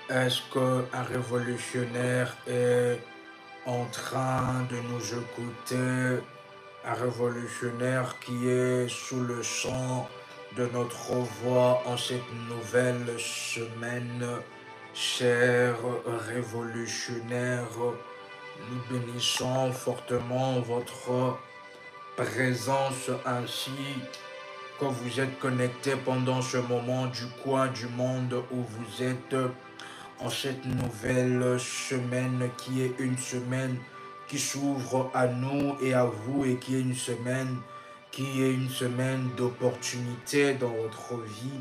Est-ce qu'un révolutionnaire est en train de nous écouter? Un révolutionnaire qui est sous le son de notre voix en cette nouvelle semaine. Chers révolutionnaires, nous bénissons fortement votre présence ainsi que vous êtes connectés pendant ce moment du coin du monde où vous êtes en cette nouvelle semaine qui est une semaine qui s'ouvre à nous et à vous et qui est une semaine d'opportunité dans votre vie,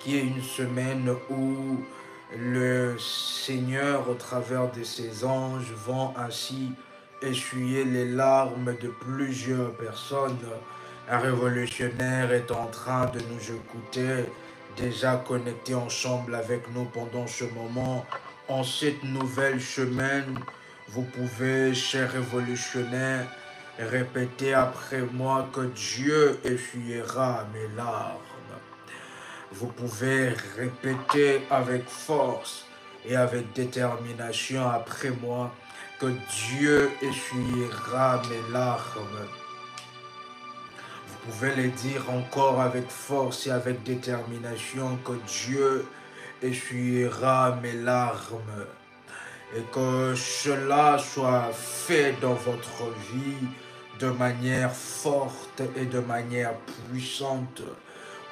qui est une semaine où le Seigneur, au travers de ses anges, vont ainsi essuyer les larmes de plusieurs personnes. Un révolutionnaire est en train de nous écouter, déjà connecté ensemble avec nous pendant ce moment. En cette nouvelle semaine, vous pouvez, chers révolutionnaires, répéter après moi que Dieu essuiera mes larmes. Vous pouvez répéter avec force et avec détermination après moi que Dieu essuiera mes larmes. Vous pouvez le dire encore avec force et avec détermination que Dieu essuiera mes larmes et que cela soit fait dans votre vie de manière forte et de manière puissante.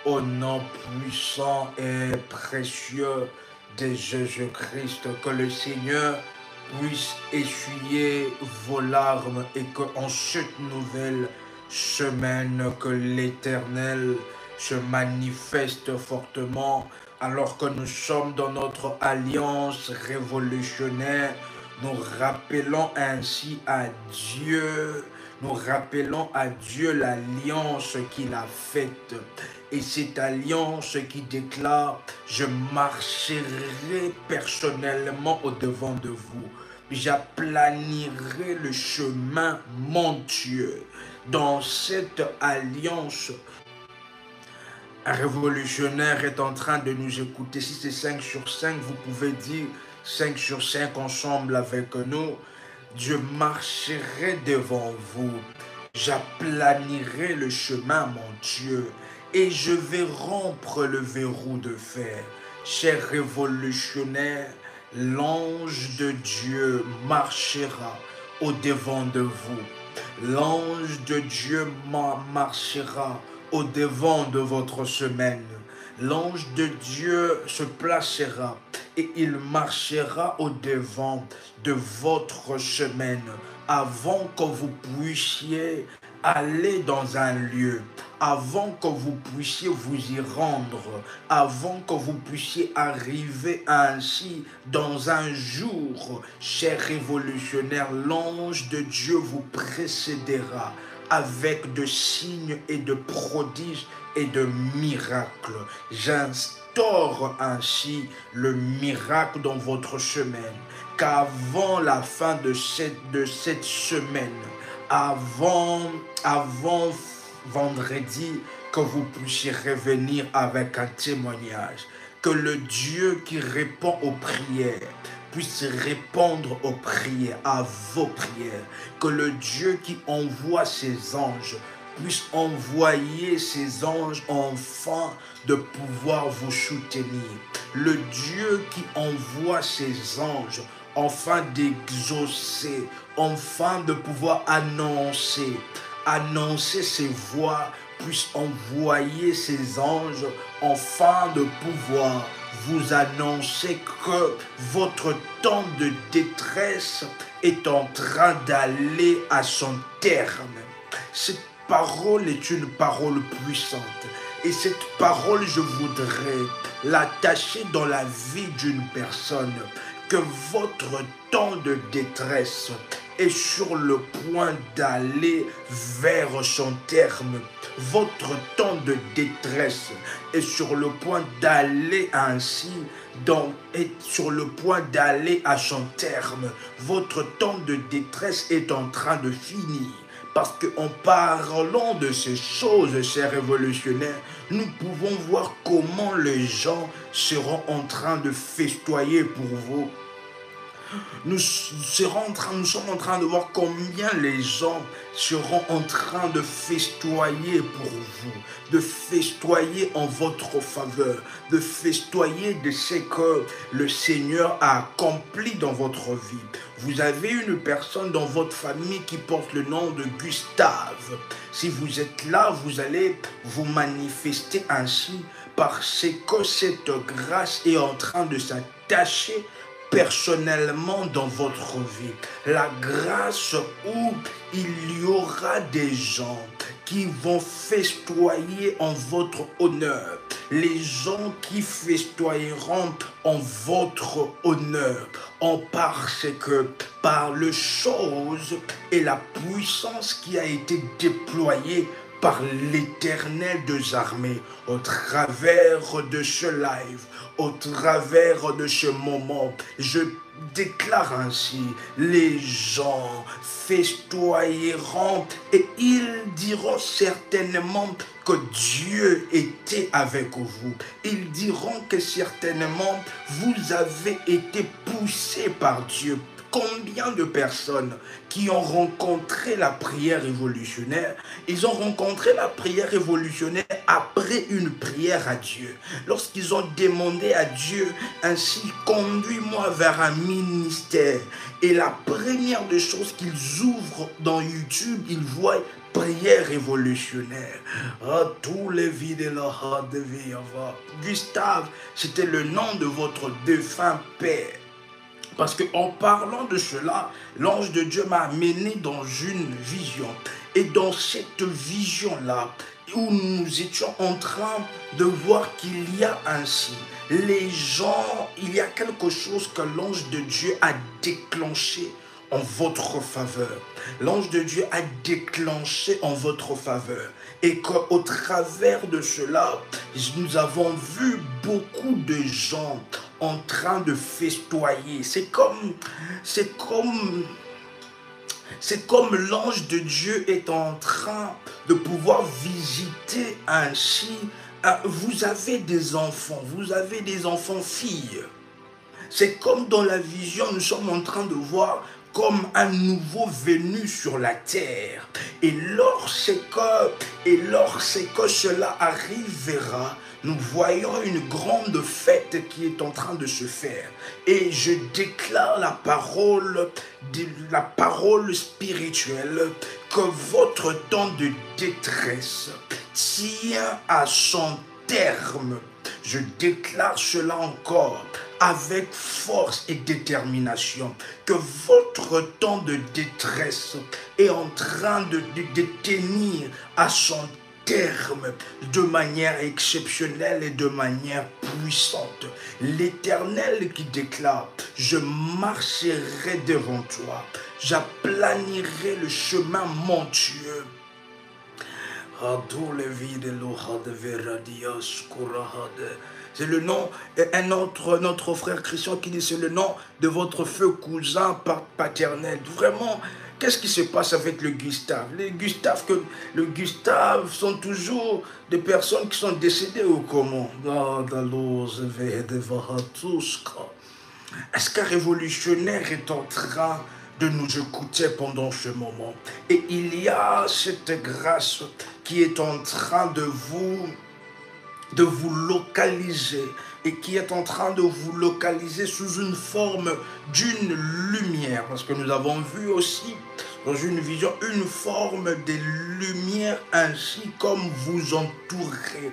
Au nom puissant et précieux de Jésus-Christ, que le Seigneur puisse essuyer vos larmes et qu'en cette nouvelle semaine, que l'Éternel se manifeste fortement alors que nous sommes dans notre alliance révolutionnaire. Nous rappelons ainsi à Dieu, nous rappelons à Dieu l'alliance qu'il a faite. Et cette alliance qui déclare: je marcherai personnellement au devant de vous. J'aplanirai le chemin, mon Dieu. Dans cette alliance, un révolutionnaire est en train de nous écouter. Si c'est 5 sur 5, vous pouvez dire 5 sur 5 ensemble avec nous. Je marcherai devant vous. J'aplanirai le chemin, mon Dieu, et je vais rompre le verrou de fer. Cher révolutionnaire, l'ange de Dieu marchera au devant de vous. L'ange de Dieu marchera au devant de votre semaine. L'ange de Dieu se placera et il marchera au devant de votre semaine avant que vous puissiez aller dans un lieu, avant que vous puissiez vous y rendre, avant que vous puissiez arriver ainsi dans un jour. Cher révolutionnaire, l'ange de Dieu vous précédera avec de signes et de prodiges et de miracles. J'instaure ainsi le miracle dans votre semaine, qu'avant la fin de cette semaine, avant vendredi, que vous puissiez revenir avec un témoignage. Que le Dieu qui répond aux prières puisse répondre aux prières, à vos prières. Que le Dieu qui envoie ses anges puisse envoyer ses anges afin de pouvoir vous soutenir. Le Dieu qui envoie ses anges afin d'exaucer, afin de pouvoir annoncer ses voix, puisse envoyer ses anges afin de pouvoir vous annoncer que votre temps de détresse est en train d'aller à son terme. Cette parole est une parole puissante. Et cette parole, je voudrais l'attacher dans la vie d'une personne. Que votre temps de détresse est sur le point d'aller vers son terme. Votre temps de détresse est sur le point d'aller ainsi est sur le point d'aller à son terme. Votre temps de détresse est en train de finir. Parce qu'en parlant de ces choses, chers révolutionnaires, nous pouvons voir comment les gens seront en train de festoyer pour vous. Nous sommes en train de voir combien les gens seront en train de festoyer pour vous, de festoyer en votre faveur, de festoyer de ce que le Seigneur a accompli dans votre vie. Vous avez une personne dans votre famille qui porte le nom de Gustave. Si vous êtes là, vous allez vous manifester ainsi parce que cette grâce est en train de s'attacher personnellement dans votre vie. La grâce où il y aura des gens qui vont festoyer en votre honneur. Les gens qui festoieront en votre honneur. Parce que par les choses et la puissance qui a été déployée par l'Éternel des armées au travers de ce live, au travers de ce moment, je déclare ainsi, les gens festoieront et ils diront certainement que Dieu était avec vous. Ils diront que certainement vous avez été poussés par Dieu. Combien de personnes qui ont rencontré la prière révolutionnaire, ils ont rencontré la prière révolutionnaire après une prière à Dieu. Lorsqu'ils ont demandé à Dieu, ainsi conduis-moi vers un ministère. Et la première des choses qu'ils ouvrent dans YouTube, ils voient prière révolutionnaire. Tous les vies de la devait avoir. Gustave, c'était le nom de votre défunt père. Parce qu'en parlant de cela, l'ange de Dieu m'a amené dans une vision. Et dans cette vision-là, où nous étions en train de voir qu'il y a ainsi, les gens, il y a quelque chose que l'ange de Dieu a déclenché en votre faveur. L'ange de Dieu a déclenché en votre faveur. Et qu'au travers de cela, nous avons vu beaucoup de gens en train de festoyer. C'est comme l'ange de Dieu est en train de pouvoir visiter ainsi. Vous avez des enfants filles. C'est comme dans la vision, nous sommes en train de voir comme un nouveau venu sur la terre. Et lorsque cela arrivera, nous voyons une grande fête qui est en train de se faire. Et je déclare la parole spirituelle que votre temps de détresse tient à son terme. Je déclare cela encore avec force et détermination, que votre temps de détresse est en train de tenir à son terme de manière exceptionnelle et de manière puissante. L'Éternel qui déclare, je marcherai devant toi, j'aplanirai le chemin montueux. C'est le nom, notre frère Christian qui dit, c'est le nom de votre feu cousin paternel. Vraiment, qu'est-ce qui se passe avec le Gustave? Le Gustave sont toujours des personnes qui sont décédées ou comment? Est-ce qu'un révolutionnaire est en train de nous écouter pendant ce moment? Et il y a cette grâce qui est en train de vous localiser et qui est en train de vous localiser sous une forme d'une lumière, parce que nous avons vu aussi dans une vision une forme de lumière ainsi comme vous entourez.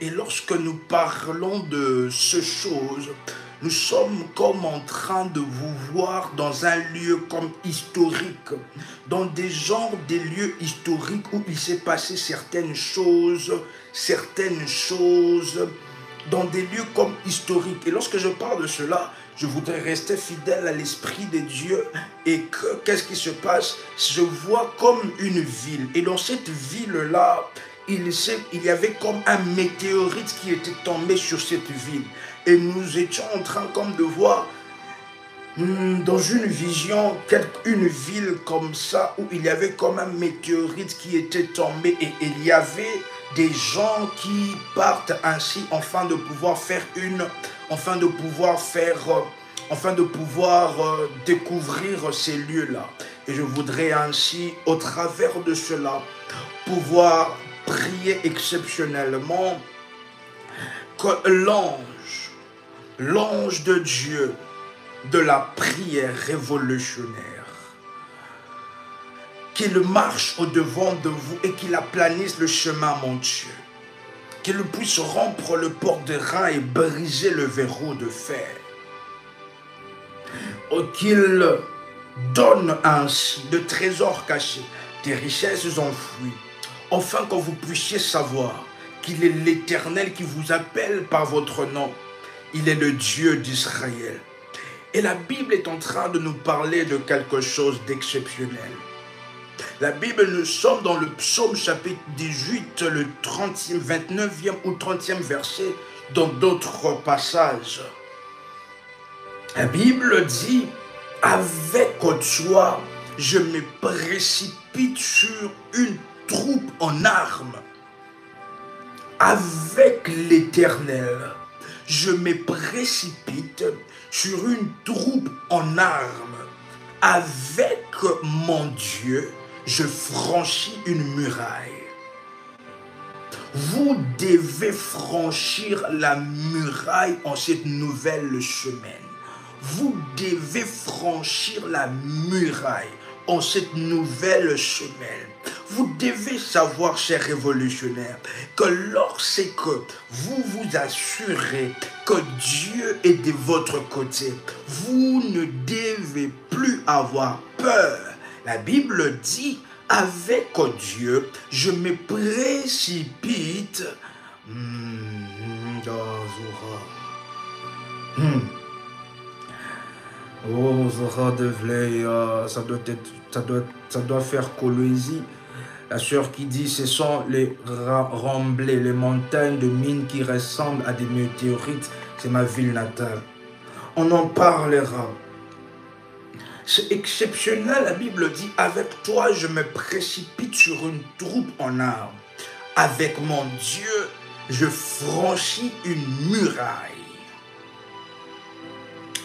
Et lorsque nous parlons de ces choses, nous sommes comme en train de vous voir dans un lieu comme historique, dans des lieux historiques où il s'est passé certaines choses, dans des lieux comme historiques. Et lorsque je parle de cela, je voudrais rester fidèle à l'Esprit de Dieu. Et qu'est-ce qui se passe? Je vois comme une ville. Et dans cette ville-là, il y avait comme un météorite qui était tombé sur cette ville. Et nous étions en train comme de voir dans une vision, une ville comme ça, où il y avait comme un météorite qui était tombé et il y avait des gens qui partent ainsi afin de pouvoir faire découvrir ces lieux-là. Et je voudrais ainsi, au travers de cela, pouvoir prier exceptionnellement que l'ange de Dieu, de la prière révolutionnaire, qu'il marche au-devant de vous et qu'il aplanisse le chemin, mon Dieu. Qu'il puisse rompre le port de rein et briser le verrou de fer. Qu'il donne ainsi de trésors cachés, des richesses enfouies, afin que vous puissiez savoir qu'il est l'Éternel qui vous appelle par votre nom. Il est le Dieu d'Israël. Et la Bible est en train de nous parler de quelque chose d'exceptionnel. La Bible, nous sommes dans le psaume chapitre 18, le 30e, 29e ou 30e verset, dans d'autres passages. La Bible dit, avec toi, je me précipite sur une troupe en armes. Avec l'Éternel, je me précipite sur une troupe en armes. Avec mon Dieu, je franchis une muraille. Vous devez franchir la muraille en cette nouvelle semaine. Vous devez franchir la muraille en cette nouvelle semaine. Vous devez savoir, chers révolutionnaires, que lorsque vous vous assurez que Dieu est de votre côté, vous ne devez plus avoir peur. La Bible dit, avec Dieu, je me précipite. Oh, Zora de Vley, ça doit faire Colosie. La sœur qui dit, ce sont les remblais, les montagnes de mines qui ressemblent à des météorites. C'est ma ville natale. On en parlera. C'est exceptionnel, la Bible dit, avec toi je me précipite sur une troupe en armes. Avec mon Dieu, je franchis une muraille.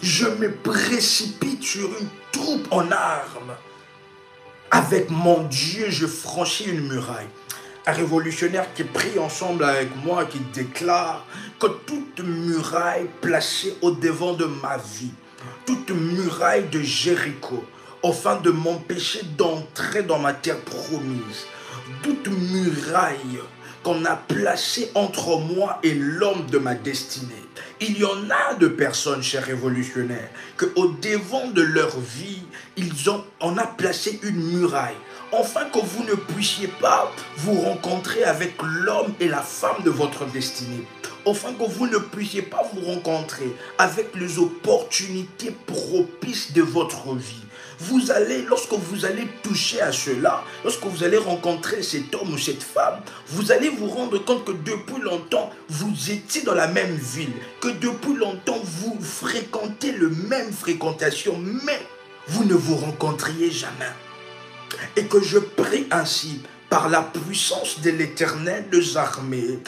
Je me précipite sur une troupe en armes. Avec mon Dieu, je franchis une muraille. Un révolutionnaire qui prie ensemble avec moi, qui déclare que toute muraille placée au devant de ma vie, toute muraille de Jéricho, afin de m'empêcher d'entrer dans ma terre promise, toute muraille qu'on a placée entre moi et l'homme de ma destinée. Il y en a de personnes, chers révolutionnaires, qu'au devant de leur vie, on a placé une muraille, afin que vous ne puissiez pas vous rencontrer avec l'homme et la femme de votre destinée, afin que vous ne puissiez pas vous rencontrer avec les opportunités propices de votre vie. Lorsque vous allez toucher à cela, lorsque vous allez rencontrer cet homme ou cette femme, vous allez vous rendre compte que depuis longtemps, vous étiez dans la même ville, que depuis longtemps, vous fréquentez la même fréquentation, mais vous ne vous rencontriez jamais. Et que je prie ainsi, par la puissance de l'Éternel des armées,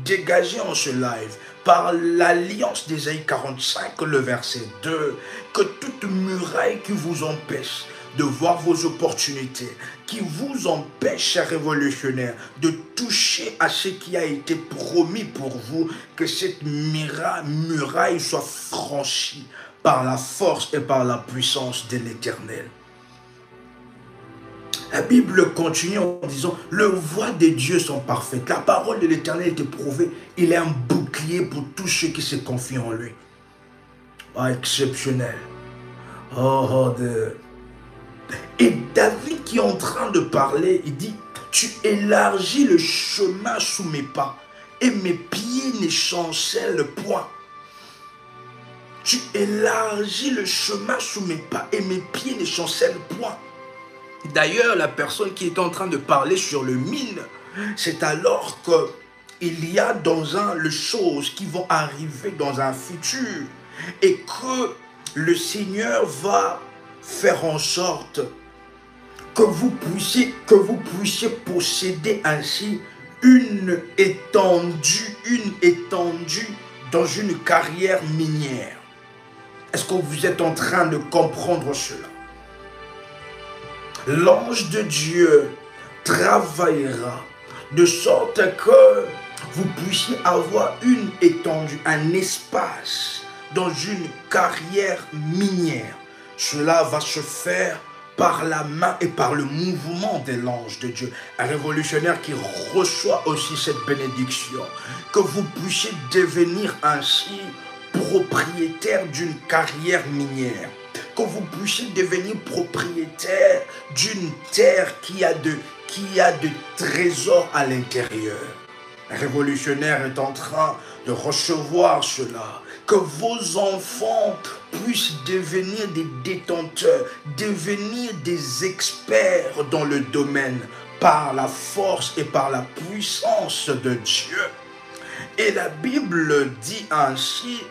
dégagée en ce live, par l'alliance d'Ésaïe 45, le verset 2, que toute muraille qui vous empêche de voir vos opportunités, qui vous empêche, chers révolutionnaires, de toucher à ce qui a été promis pour vous, que cette muraille soit franchie par la force et par la puissance de l'Éternel. La Bible continue en disant, les voies de Dieu sont parfaites. La parole de l'Éternel est éprouvée. Il est un bouclier pour tous ceux qui se confient en lui. Oh, exceptionnel. Et David qui est en train de parler, il dit, tu élargis le chemin sous mes pas et mes pieds ne chancellent point. Tu élargis le chemin sous mes pas et mes pieds ne chancellent point. D'ailleurs, la personne qui est en train de parler sur le mine, c'est alors qu'il y a les choses qui vont arriver dans un futur et que le Seigneur va faire en sorte que vous puissiez posséder ainsi une étendue dans une carrière minière. Est-ce que vous êtes en train de comprendre cela? L'ange de Dieu travaillera de sorte que vous puissiez avoir une étendue, un espace dans une carrière minière. Cela va se faire par la main et par le mouvement de l'ange de Dieu, un révolutionnaire qui reçoit aussi cette bénédiction, que vous puissiez devenir ainsi propriétaire d'une carrière minière, que vous puissiez devenir propriétaire d'une terre qui a de trésors à l'intérieur. Un révolutionnaire est en train de recevoir cela, que vos enfants puissent devenir des détenteurs, devenir des experts dans le domaine par la force et par la puissance de Dieu. Et la Bible dit ainsi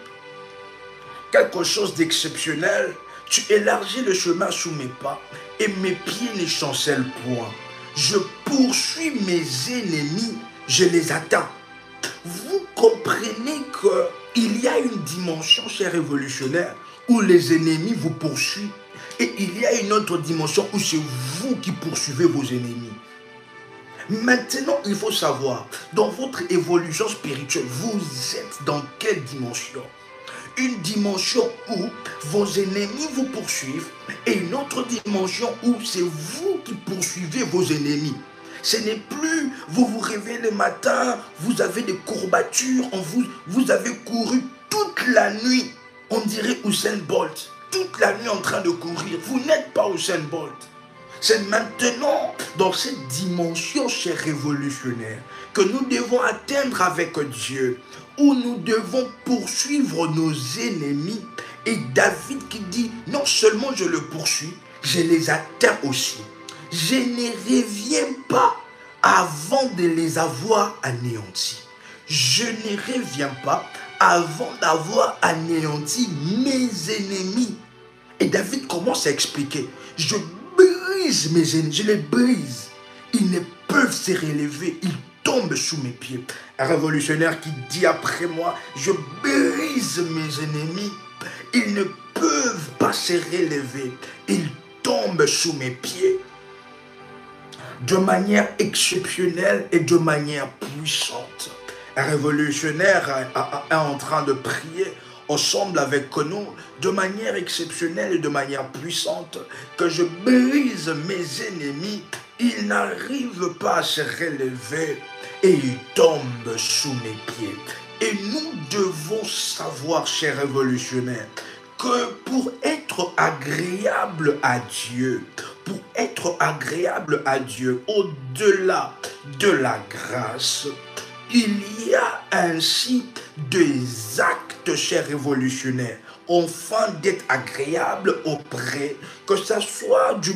quelque chose d'exceptionnel. Tu élargis le chemin sous mes pas et mes pieds ne chancellent point. Je poursuis mes ennemis, je les atteins. Vous comprenez qu'il y a une dimension chez révolutionnaire où les ennemis vous poursuivent et il y a une autre dimension où c'est vous qui poursuivez vos ennemis. Maintenant, il faut savoir, dans votre évolution spirituelle, vous êtes dans quelle dimension? Une dimension où vos ennemis vous poursuivent et une autre dimension où c'est vous qui poursuivez vos ennemis. Ce n'est plus, vous vous réveillez le matin, vous avez des courbatures, vous avez couru toute la nuit, on dirait Usain Bolt, toute la nuit en train de courir. Vous n'êtes pas Usain Bolt. C'est maintenant, dans cette dimension chez révolutionnaire, que nous devons atteindre avec Dieu, où nous devons poursuivre nos ennemis. Et David qui dit, non seulement je le poursuis, je les atteins aussi. Je ne reviens pas avant de les avoir anéantis. Je ne reviens pas avant d'avoir anéanti mes ennemis. Et David commence à expliquer, je brise mes ennemis, je les brise. Ils ne peuvent se relever, ils tombent sous mes pieds. Un révolutionnaire qui dit après moi, je brise mes ennemis, ils ne peuvent pas se relever, ils tombent sous mes pieds. De manière exceptionnelle et de manière puissante. Un révolutionnaire est en train de prier ensemble avec nous de manière exceptionnelle et de manière puissante, que je brise mes ennemis, ils n'arrivent pas à se relever et ils tombent sous mes pieds. Et nous devons savoir, chers révolutionnaires, que pour être agréable à Dieu, au-delà de la grâce, il y a ainsi des actes, chers révolutionnaires, afin d'être agréable auprès, que ça soit du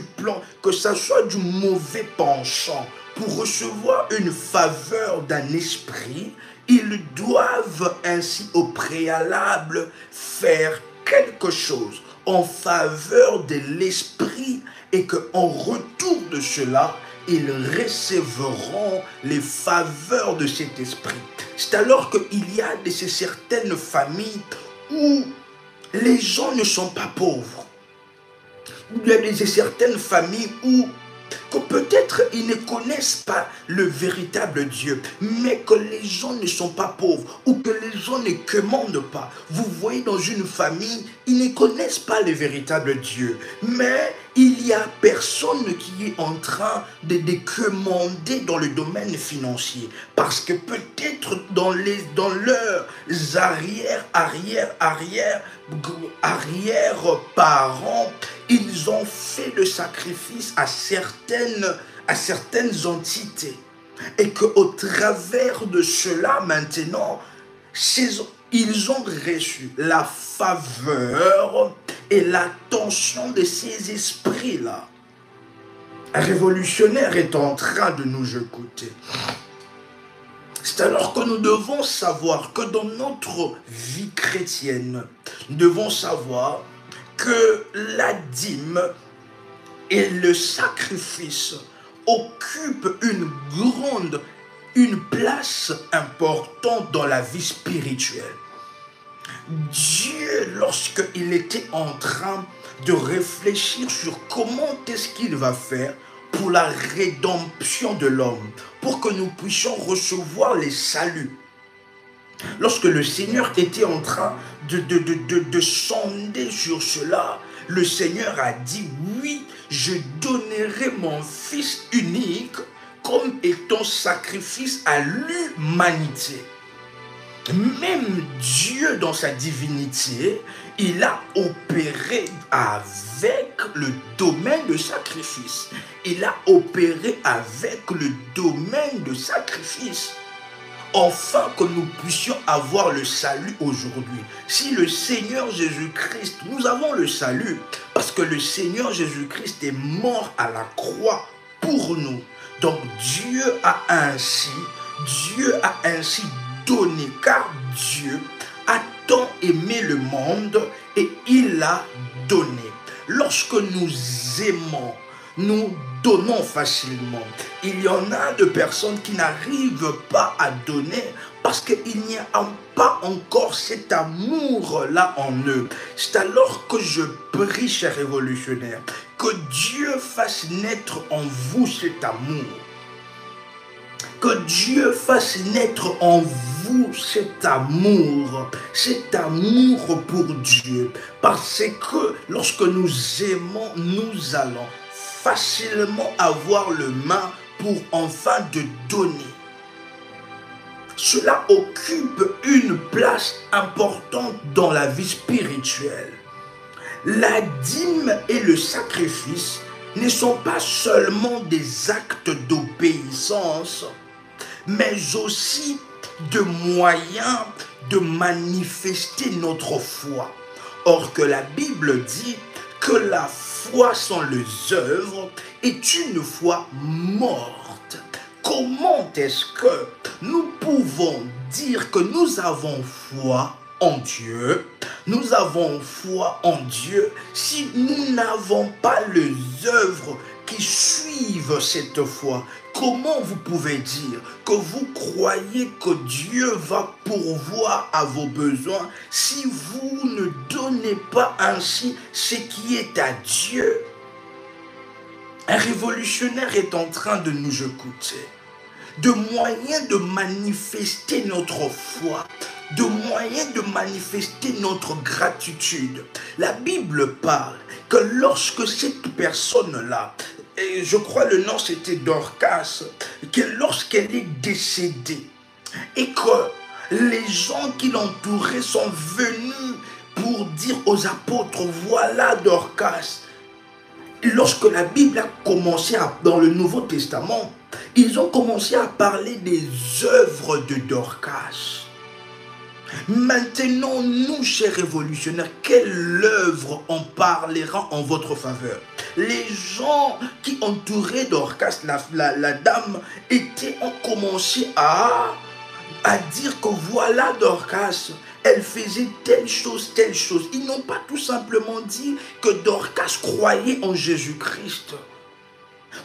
mauvais penchant, pour recevoir une faveur d'un esprit, ils doivent ainsi au préalable faire quelque chose en faveur de l'esprit et qu'en retour de cela, ils recevront les faveurs de cet esprit. C'est alors qu'il y a certaines familles où les gens ne sont pas pauvres. Il y a certaines familles où que peut-être ils ne connaissent pas le véritable Dieu, mais que les gens ne sont pas pauvres ou que les gens ne commandent pas. Vous voyez, dans une famille, ils ne connaissent pas le véritable Dieu, mais il y a personne qui est en train de commander dans le domaine financier, parce que peut-être dans leurs arrière-parents, ils ont fait le sacrifice à certaines entités. Et qu'au travers de cela, maintenant, ils ont reçu la faveur et l'attention de ces esprits-là. Un révolutionnaire est en train de nous écouter. C'est alors que nous devons savoir que dans notre vie chrétienne, nous devons savoir que la dîme et le sacrifice occupent une place importante dans la vie spirituelle. Dieu, lorsqu'il était en train de réfléchir sur comment est-ce qu'il va faire pour la rédemption de l'homme, pour que nous puissions recevoir les saluts, lorsque le Seigneur était en train de sonder sur cela, le Seigneur a dit, oui, je donnerai mon Fils unique comme étant sacrifice à l'humanité. Même Dieu, dans sa divinité, il a opéré avec le domaine de sacrifice. Il a opéré avec le domaine de sacrifice. Enfin que nous puissions avoir le salut aujourd'hui. Si le Seigneur Jésus-Christ, nous avons le salut, parce que le Seigneur Jésus-Christ est mort à la croix pour nous. Donc Dieu a ainsi donné, car Dieu a tant aimé le monde et il l'a donné. Lorsque nous aimons, nous donnons facilement. Il y en a de personnes qui n'arrivent pas à donner parce qu'il n'y a pas encore cet amour-là en eux. C'est alors que je prie, chers révolutionnaires, que Dieu fasse naître en vous cet amour. Que Dieu fasse naître en vous cet amour pour Dieu. Parce que lorsque nous aimons, nous allons facilement avoir le main pour enfin de donner. Cela occupe une place importante dans la vie spirituelle. La dîme et le sacrifice ne sont pas seulement des actes d'obéissance, mais aussi de moyens de manifester notre foi. Or que la Bible dit que la foi sans les œuvres est une foi morte. Comment est-ce que nous pouvons dire que nous avons foi en Dieu, nous avons foi en Dieu, si nous n'avons pas les œuvres qui suivent cette foi? Comment vous pouvez dire que vous croyez que Dieu va pourvoir à vos besoins si vous ne donnez pas ainsi ce qui est à Dieu? Un révolutionnaire est en train de nous écouter. De moyens de manifester notre foi, de moyens de manifester notre gratitude. La Bible parle que lorsque cette personne-là, et je crois le nom c'était Dorcas, que lorsqu'elle est décédée et que les gens qui l'entouraient sont venus pour dire aux apôtres, voilà Dorcas. Lorsque la Bible a commencé dans le Nouveau Testament, ils ont commencé à parler des œuvres de Dorcas. Maintenant, nous, chers révolutionnaires, quelle œuvre on parlera en votre faveur? Les gens qui entouraient Dorcas, la dame, ont commencé à dire que voilà Dorcas, elle faisait telle chose. Ils n'ont pas tout simplement dit que Dorcas croyait en Jésus-Christ.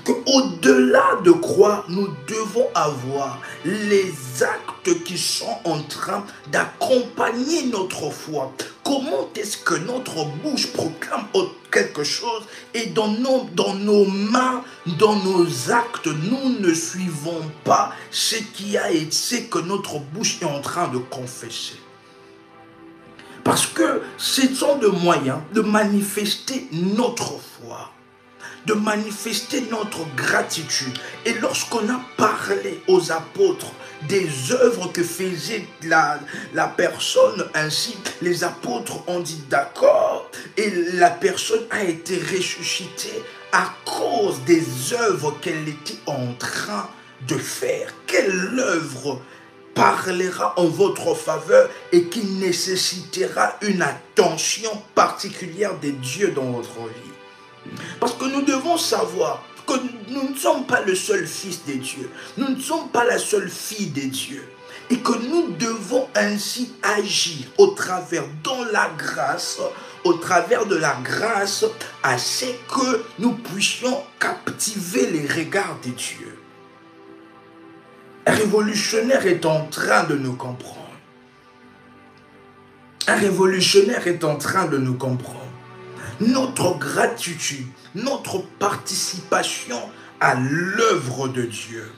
Qu'au-delà de croire, nous devons avoir les actes qui sont en train d'accompagner notre foi. Comment est-ce que notre bouche proclame quelque chose et dans nos mains, dans nos actes, nous ne suivons pas ce que notre bouche est en train de confesser? Parce que ce sont des moyens de manifester notre foi, de manifester notre gratitude. Et lorsqu'on a parlé aux apôtres des œuvres que faisait la personne, ainsi les apôtres ont dit d'accord, et la personne a été ressuscitée à cause des œuvres qu'elle était en train de faire. Quelle œuvre parlera en votre faveur et qui nécessitera une attention particulière de Dieu dans votre vie? Parce que nous devons savoir que nous ne sommes pas le seul fils de Dieu. Nous ne sommes pas la seule fille de Dieu. Et que nous devons ainsi agir au travers, dans la grâce, au travers de la grâce, à ce que nous puissions captiver les regards de Dieu. Un révolutionnaire est en train de nous comprendre. Un révolutionnaire est en train de nous comprendre. Notre gratitude, notre participation à l'œuvre de Dieu.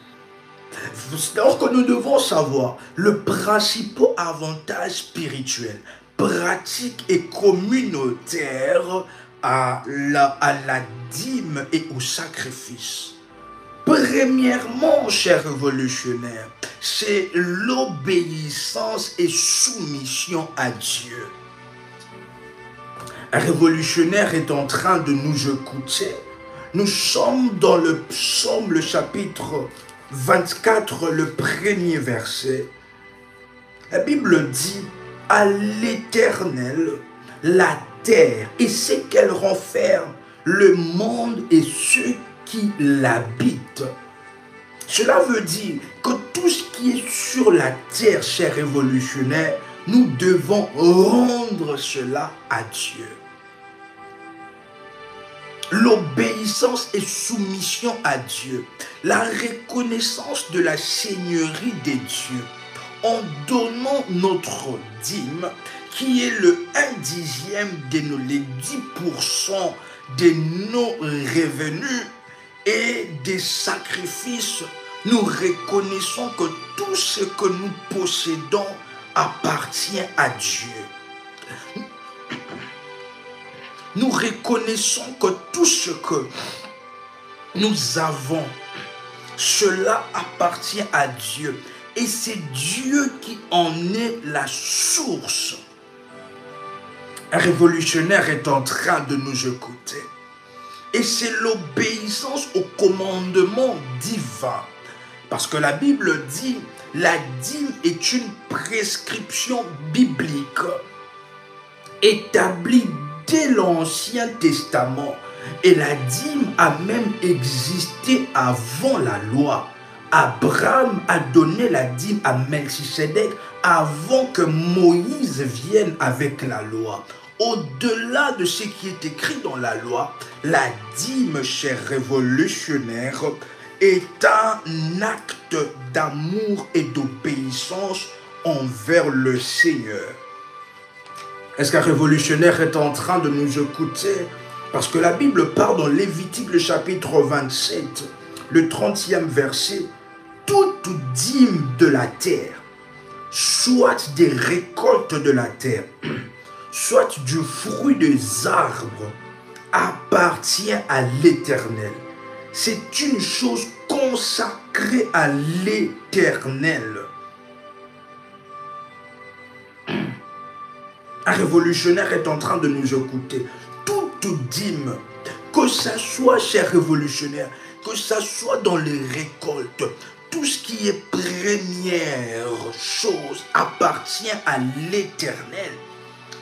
Alors que nous devons savoir le principal avantage spirituel, pratique et communautaire à la dîme et au sacrifice. Premièrement, chers révolutionnaires, c'est l'obéissance et soumission à Dieu. Un révolutionnaire est en train de nous écouter. Nous sommes dans le psaume, le chapitre 24, le premier verset. La Bible dit, à l'Éternel, la terre et ce qu'elle renferme, le monde et ceux qui l'habitent. Cela veut dire que tout ce qui est sur la terre, chers révolutionnaires, nous devons rendre cela à Dieu. L'obéissance et soumission à Dieu, la reconnaissance de la seigneurie des dieux, en donnant notre dîme, qui est le 1/10 de nos, les 10% de nos revenus et des sacrifices, nous reconnaissons que tout ce que nous possédons appartient à Dieu. Nous reconnaissons que tout ce que nous avons, cela appartient à Dieu. Et c'est Dieu qui en est la source. Un révolutionnaire est en train de nous écouter. Et c'est l'obéissance au commandement divin. Parce que la Bible dit, la dîme est une prescription biblique établie dès l'Ancien Testament. Et la dîme a même existé avant la loi. Abraham a donné la dîme à Melchisédek avant que Moïse vienne avec la loi. Au-delà de ce qui est écrit dans la loi, la dîme, chers révolutionnaires, est un acte d'amour et d'obéissance envers le Seigneur. Est-ce qu'un révolutionnaire est en train de nous écouter? Parce que la Bible parle dans Lévitique, le chapitre 27, le 30e verset. Toute dîme de la terre, soit des récoltes de la terre, soit du fruit des arbres, appartient à l'Éternel. C'est une chose consacrée à l'Éternel. Un révolutionnaire est en train de nous écouter. Toute dîme, que ça soit, chers révolutionnaires, que ça soit dans les récoltes, tout ce qui est première chose appartient à l'Éternel.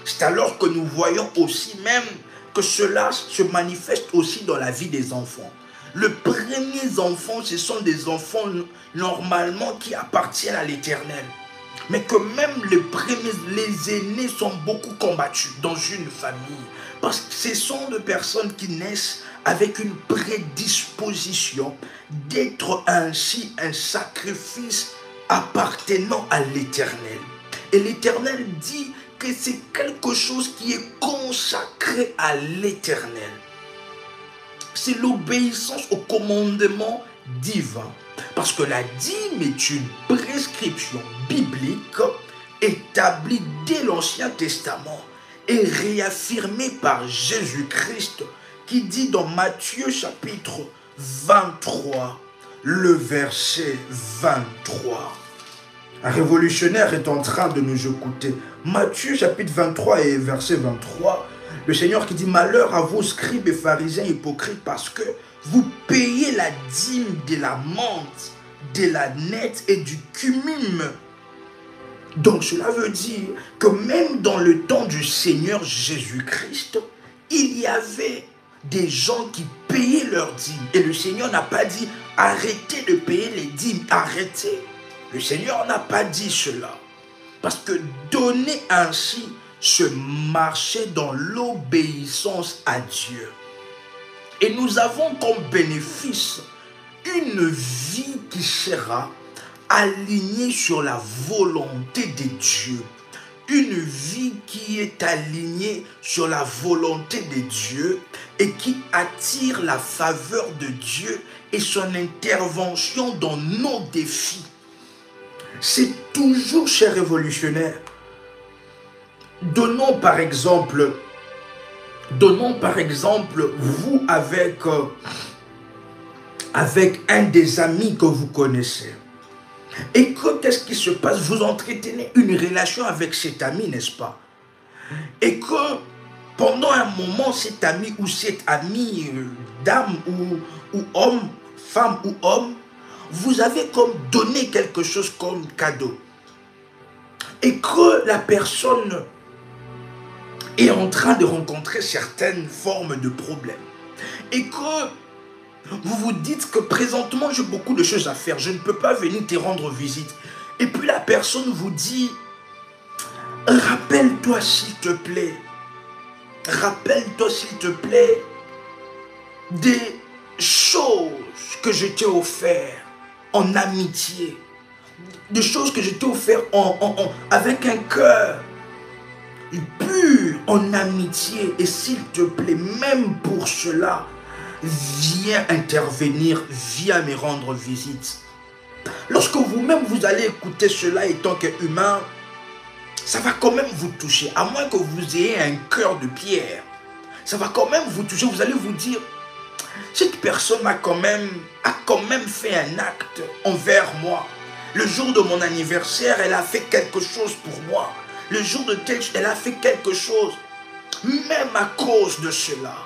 C'est alors que nous voyons aussi même que cela se manifeste aussi dans la vie des enfants. Les premiers enfants, ce sont des enfants normalement qui appartiennent à l'Éternel. Mais que même les aînés sont beaucoup combattus dans une famille. Parce que ce sont des personnes qui naissent avec une prédisposition d'être ainsi un sacrifice appartenant à l'Éternel. Et l'Éternel dit que c'est quelque chose qui est consacré à l'Éternel. C'est l'obéissance au commandement divin. Parce que la dîme est une prescription biblique établie dès l'Ancien Testament et réaffirmée par Jésus-Christ qui dit dans Matthieu chapitre 23, le verset 23. Un révolutionnaire est en train de nous écouter. Matthieu chapitre 23 et verset 23. Le Seigneur qui dit, malheur à vous scribes et pharisiens hypocrites parce que vous payez la dîme de la menthe, de la nette et du cumum. Donc cela veut dire que même dans le temps du Seigneur Jésus-Christ, il y avait des gens qui payaient leurs dîmes. Et le Seigneur n'a pas dit arrêtez de payer les dîmes, arrêtez. Le Seigneur n'a pas dit cela. Parce que donner ainsi se marcher dans l'obéissance à Dieu. Et nous avons comme bénéfice une vie qui sera alignée sur la volonté de Dieu. Une vie qui est alignée sur la volonté de Dieu et qui attire la faveur de Dieu et son intervention dans nos défis. C'est toujours, chers révolutionnaires, donnons par exemple, vous avec un des amis que vous connaissez. Et qu'est-ce qui se passe? Vous entretenez une relation avec cet ami, n'est-ce pas? Et que pendant un moment, cet ami ou cette amie, dame ou homme, femme ou homme, vous avez comme donné quelque chose comme cadeau. Et que la personne est en train de rencontrer certaines formes de problèmes. Et que vous vous dites que présentement j'ai beaucoup de choses à faire, je ne peux pas venir te rendre visite. Et puis la personne vous dit, rappelle-toi s'il te plaît, des choses que je t'ai offertes en amitié, des choses que je t'ai offertes avec un cœur pur, en amitié, et s'il te plaît, même pour cela, viens intervenir, viens me rendre visite. Lorsque vous-même vous allez écouter cela étant qu'humain, ça va quand même vous toucher, à moins que vous ayez un cœur de pierre. Ça va quand même vous toucher, vous allez vous dire, cette personne a quand même fait un acte envers moi. Le jour de mon anniversaire, elle a fait quelque chose pour moi. Le jour de tel, elle a fait quelque chose. Même à cause de cela,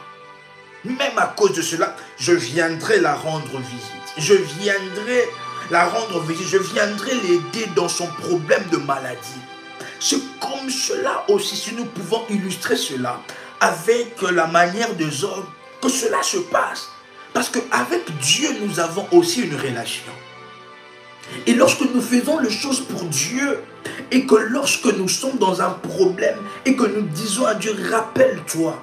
je viendrai la rendre visite. Je viendrai l'aider dans son problème de maladie. C'est comme cela aussi, si nous pouvons illustrer cela avec la manière des hommes, que cela se passe. Parce qu'avec Dieu, nous avons aussi une relation. Et lorsque nous faisons les choses pour Dieu, et que lorsque nous sommes dans un problème, et que nous disons à Dieu, rappelle-toi,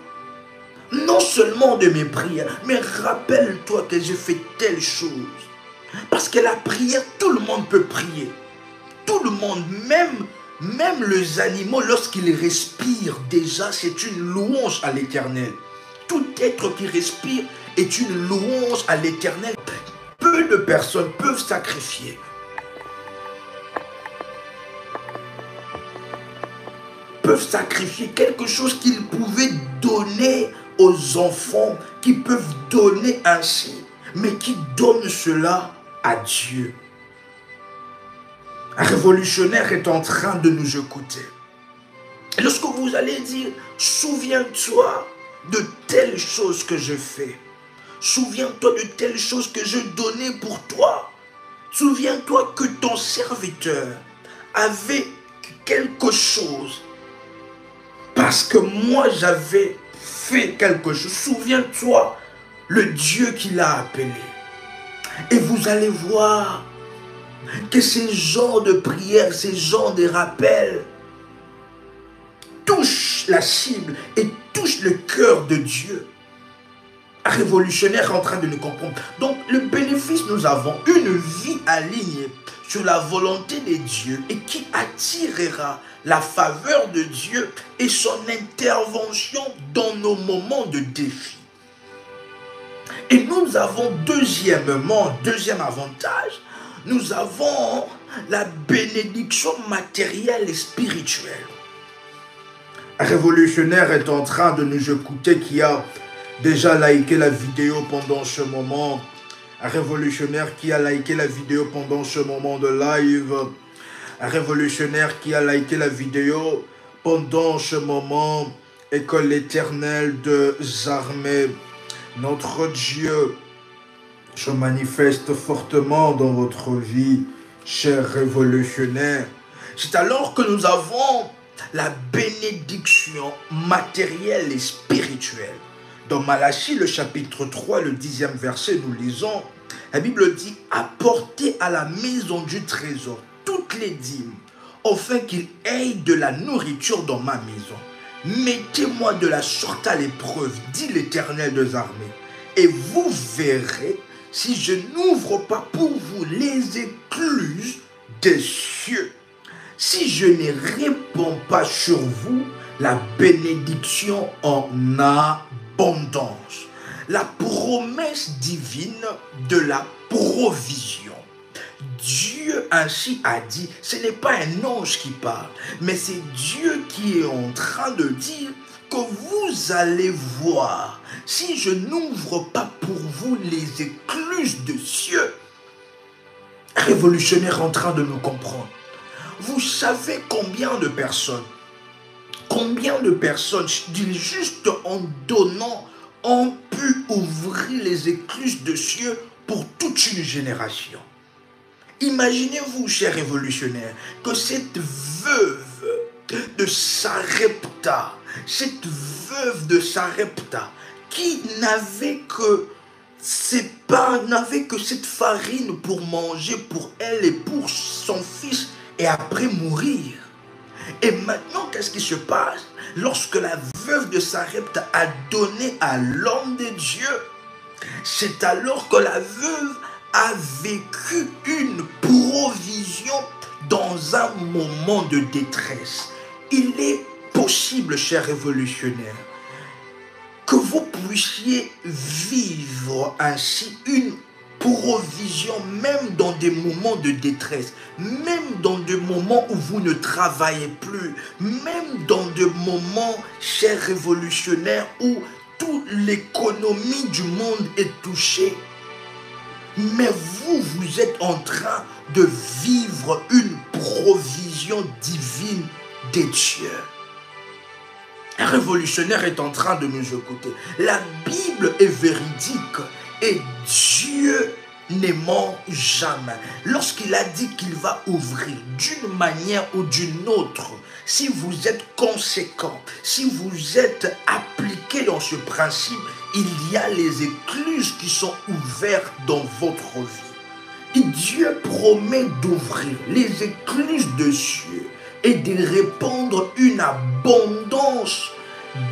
non seulement de mes prières, mais rappelle-toi que j'ai fait telle chose. Parce que la prière, tout le monde peut prier. Tout le monde, même les animaux, lorsqu'ils respirent, déjà, c'est une louange à l'Éternel. Tout être qui respire est une louange à l'Éternel. Peu de personnes peuvent sacrifier. Quelque chose qu'ils pouvaient donner aux enfants, qui peuvent donner ainsi, mais qui donnent cela à Dieu. Un révolutionnaire est en train de nous écouter. Et lorsque vous allez dire, souviens-toi de telle chose que je fais. Souviens-toi de telle chose que je donnais pour toi. Souviens-toi que ton serviteur avait quelque chose. Parce que moi j'avais fait quelque chose. Souviens-toi le Dieu qui l'a appelé. Et vous allez voir que ces genres de prières, ces genres de rappels touchent la cible et touchent le cœur de Dieu. Un révolutionnaire est en train de nous comprendre. Donc le bénéfice, nous avons une vie alignée sur la volonté de Dieu et qui attirera la faveur de Dieu et son intervention dans nos moments de défi. Et nous avons deuxième avantage, nous avons la bénédiction matérielle et spirituelle. Un révolutionnaire est en train de nous écouter qui a déjà liké la vidéo pendant ce moment. Un révolutionnaire qui a liké la vidéo pendant ce moment de live. Un révolutionnaire qui a liké la vidéo pendant ce moment et que l'Éternel des armées, notre Dieu, se manifeste fortement dans votre vie, chers révolutionnaires. C'est alors que nous avons la bénédiction matérielle et spirituelle. Dans Malachie, le chapitre 3, le 10e verset, nous lisons, la Bible dit « Apportez à la maison du trésor toutes les dîmes, afin qu'il ait de la nourriture dans ma maison. Mettez-moi de la sorte à l'épreuve, dit l'Éternel des armées, et vous verrez si je n'ouvre pas pour vous les écluses des cieux, si je ne répands pas sur vous la bénédiction en abondance. La promesse divine de la provision. Dieu ainsi a dit, ce n'est pas un ange qui parle, mais c'est Dieu qui est en train de dire que vous allez voir, si je n'ouvre pas pour vous les écluses de cieux. Révolutionnaire en train de me comprendre. Vous savez combien de personnes, juste en donnant, ont pu ouvrir les écluses de cieux pour toute une génération. Imaginez-vous, chers révolutionnaires, que cette veuve de Sarepta, qui n'avait que cette farine pour manger pour elle et pour son fils, et après mourir. Et maintenant, qu'est-ce qui se passe? Lorsque la veuve de Sarepta a donné à l'homme de Dieu, c'est alors que la veuve a vécu une provision dans un moment de détresse. Il est possible, chers révolutionnaires, que vous puissiez vivre ainsi une provision même dans des moments de détresse, même dans des moments où vous ne travaillez plus, même dans des moments, chers révolutionnaires, où toute l'économie du monde est touchée. Mais vous êtes en train de vivre une provision divine des dieux. Un révolutionnaire est en train de nous écouter. La Bible est véridique et Dieu ne ment jamais. Lorsqu'il a dit qu'il va ouvrir d'une manière ou d'une autre, si vous êtes conséquent, si vous êtes appliqué dans ce principe, il y a les écluses qui sont ouvertes dans votre vie. Et Dieu promet d'ouvrir les écluses de cieux et de répandre une abondance,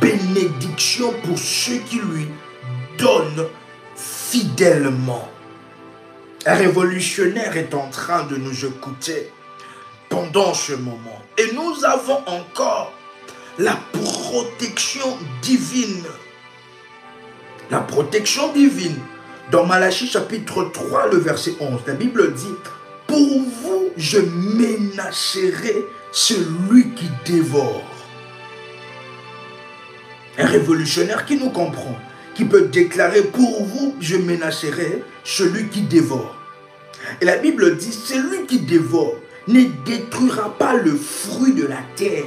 bénédiction pour ceux qui lui donnent fidèlement. Un révolutionnaire est en train de nous écouter pendant ce moment. Et nous avons encore la protection divine. La protection divine. Dans Malachie chapitre 3, le verset 11, la Bible dit: pour vous, je menacerai celui qui dévore. Un révolutionnaire qui nous comprend, qui peut déclarer: pour vous, je menacerai celui qui dévore. Et la Bible dit: celui qui dévore ne détruira pas le fruit de la terre.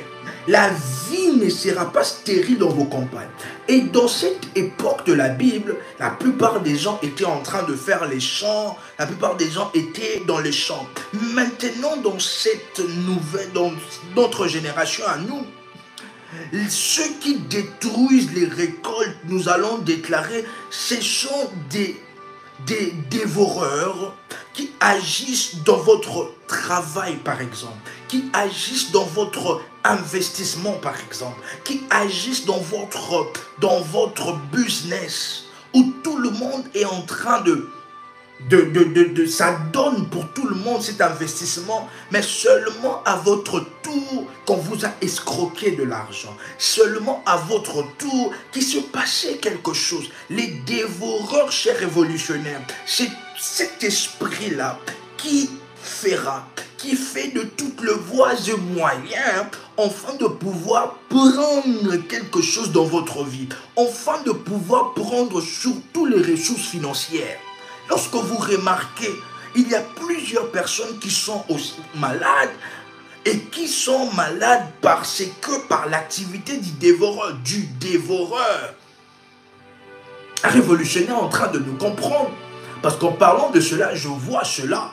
La vie ne sera pas stérile dans vos campagnes. Et dans cette époque de la Bible, la plupart des gens étaient en train de faire les champs. La plupart des gens étaient dans les champs. Maintenant, dans cette nouvelle, dans notre génération à nous, ceux qui détruisent les récoltes, nous allons déclarer, ce sont des dévoreurs qui agissent dans votre travail, par exemple, qui agissent dans votre investissement, par exemple, qui agissent dans votre business, où tout le monde est en train ça donne pour tout le monde cet investissement, mais seulement à votre tour qu'on vous a escroqué de l'argent. Seulement à votre tour qu'il se passait quelque chose. Les dévoreurs, chers révolutionnaires, c'est cet esprit-là qui fait de toutes les voies et moyens afin de pouvoir prendre quelque chose dans votre vie, afin de pouvoir prendre surtout les ressources financières. Lorsque vous remarquez, il y a plusieurs personnes qui sont aussi malades et qui sont malades parce que par l'activité du dévoreur. Un révolutionnaire est en train de nous comprendre. Parce qu'en parlant de cela, je vois cela.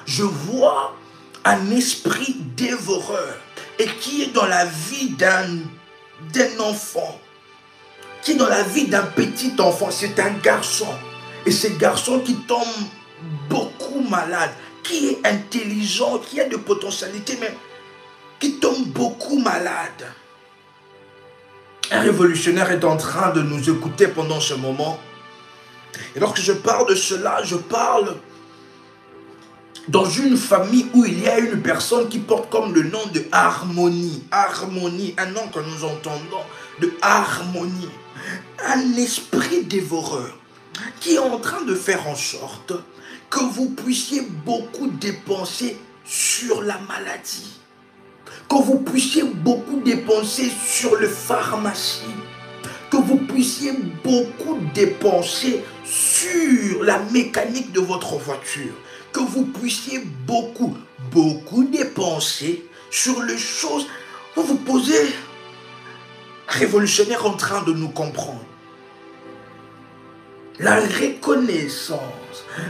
Je vois un esprit dévoreur et qui est dans la vie d'un enfant, qui est dans la vie d'un petit enfant. C'est un garçon. Et ce garçon qui tombe beaucoup malade, qui est intelligent, qui a de potentialités, mais qui tombent beaucoup malades. Un révolutionnaire est en train de nous écouter pendant ce moment. Et lorsque je parle de cela, je parle dans une famille où il y a une personne qui porte comme le nom de Harmonie. Harmonie, un nom que nous entendons de harmonie. Un esprit dévoreur qui est en train de faire en sorte que vous puissiez beaucoup dépenser sur la maladie. Que vous puissiez beaucoup dépenser sur le pharmacie. Que vous puissiez beaucoup dépenser sur la mécanique de votre voiture. Que vous puissiez beaucoup dépenser sur les choses. Vous vous posez, révolutionnaire en train de nous comprendre. La reconnaissance.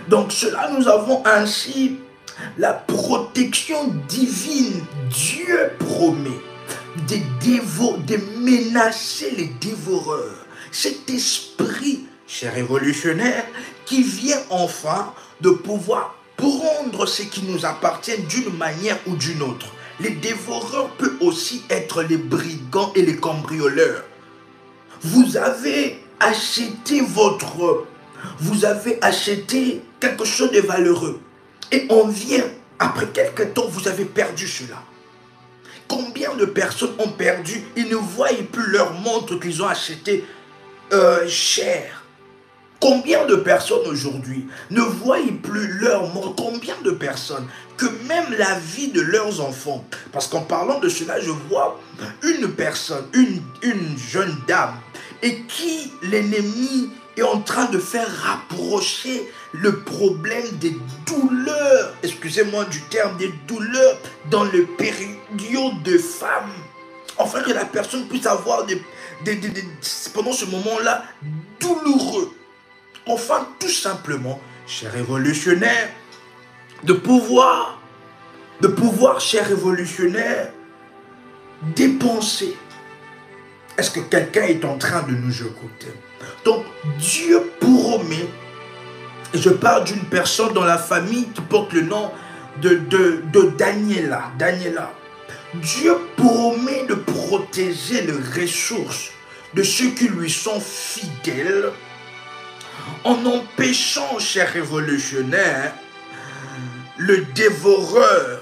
Donc cela, nous avons ainsi la protection divine. Dieu promet de menacer les dévoreurs. Cet esprit, cher révolutionnaire, qui vient enfin de pouvoir prendre ce qui nous appartient d'une manière ou d'une autre. Les dévoreurs peuvent aussi être les brigands et les cambrioleurs. Vous avez acheté quelque chose de valeureux. Et on vient, après quelque temps, vous avez perdu cela. Combien de personnes ont perdu, ils ne voient plus leur montre qu'ils ont acheté cher. Combien de personnes aujourd'hui ne voient plus leur montre? Combien de personnes que même la vie de leurs enfants, parce qu'en parlant de cela, je vois une personne, une jeune dame, et qui l'ennemi est en train de faire rapprocher le problème des douleurs, excusez-moi du terme, des douleurs dans le période de femme, afin que la personne puisse avoir pendant ce moment-là douloureux. Enfin, tout simplement, cher révolutionnaire, de pouvoir, cher révolutionnaire, dépenser. Est-ce que quelqu'un est en train de nous écouter? Donc, Dieu promet, et je parle d'une personne dans la famille qui porte le nom de Daniela. Dieu promet de protéger les ressources de ceux qui lui sont fidèles, en empêchant, cher révolutionnaire, le dévoreur.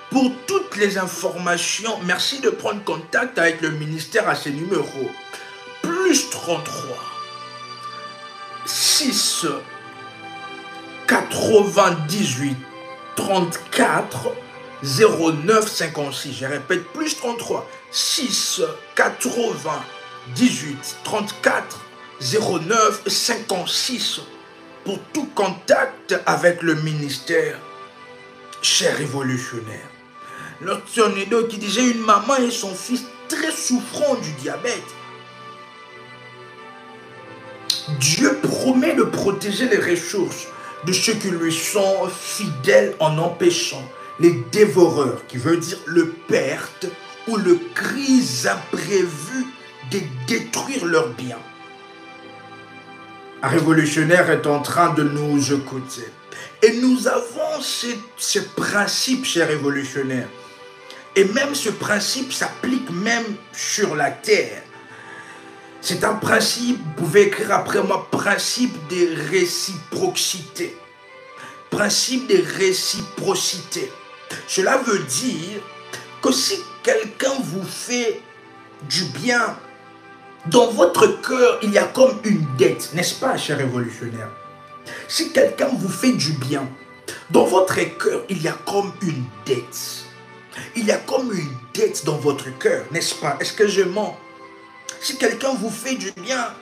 Pour toutes les informations, merci de prendre contact avec le ministère à ce numéro. Plus 33 6 98 34 09 56. Je répète, plus 33 6 98 34 09 56 pour tout contact avec le ministère, cher révolutionnaire. L'autre qui disait une maman et son fils très souffrant du diabète. Dieu promet de protéger les ressources de ceux qui lui sont fidèles en empêchant les dévoreurs, qui veut dire le perte ou le crise imprévu de détruire leurs biens. Un révolutionnaire est en train de nous écouter. Et nous avons ce principe, cher révolutionnaire. Et même ce principe s'applique même sur la terre. C'est un principe, vous pouvez écrire après moi, principe de réciprocité. Principe de réciprocité. Cela veut dire que si quelqu'un vous fait du bien, dans votre cœur, il y a comme une dette, n'est-ce pas, cher révolutionnaire? Si quelqu'un vous fait du bien, dans votre cœur, il y a comme une dette. Il y a comme une dette dans votre cœur, n'est-ce pas? Est-ce que je mens? Si quelqu'un vous fait du bien,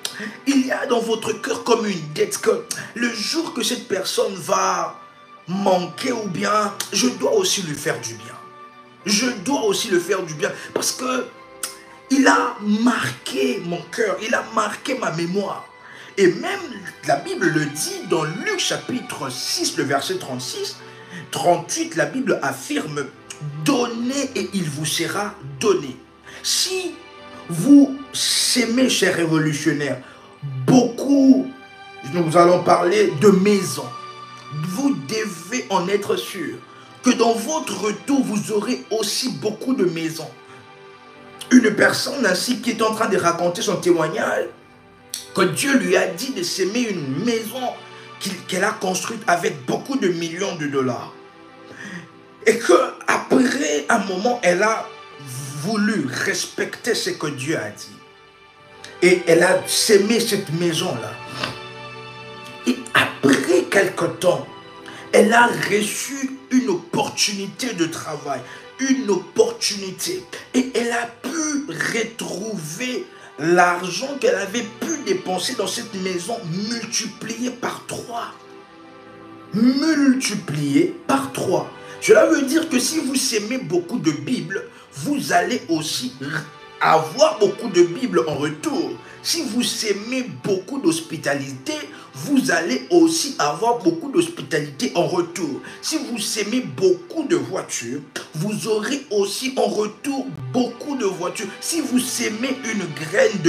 il y a dans votre cœur comme une dette que le jour que cette personne va manquer ou bien, je dois aussi lui faire du bien. Je dois aussi lui faire du bien parce que il a marqué mon cœur, il a marqué ma mémoire. Et même la Bible le dit dans Luc chapitre 6, le verset 36, 38, la Bible affirme « Donnez et il vous sera donné ». Si vous s'aimez, chers révolutionnaires, beaucoup, nous allons parler de maisons. Vous devez en être sûr que dans votre retour, vous aurez aussi beaucoup de maisons. Une personne ainsi qui est en train de raconter son témoignage, que Dieu lui a dit de s'aimer une maison qu'elle a construite avec beaucoup de millions de dollars. Et qu'après un moment, elle a voulu respecter ce que Dieu a dit. Et elle a s'aimé cette maison-là. Et après quelque temps, elle a reçu une opportunité de travail. Une opportunité. Et elle a pu retrouver l'argent qu'elle avait pu dépenser dans cette maison multiplié par 3. Multiplié par 3. Cela veut dire que si vous aimez beaucoup de Bible, vous allez aussi avoir beaucoup de Bible en retour. Si vous aimez beaucoup d'hospitalité, vous allez aussi avoir beaucoup d'hospitalité en retour. Si vous aimez beaucoup de voitures, vous aurez aussi en retour beaucoup de voitures. Si vous aimez une graine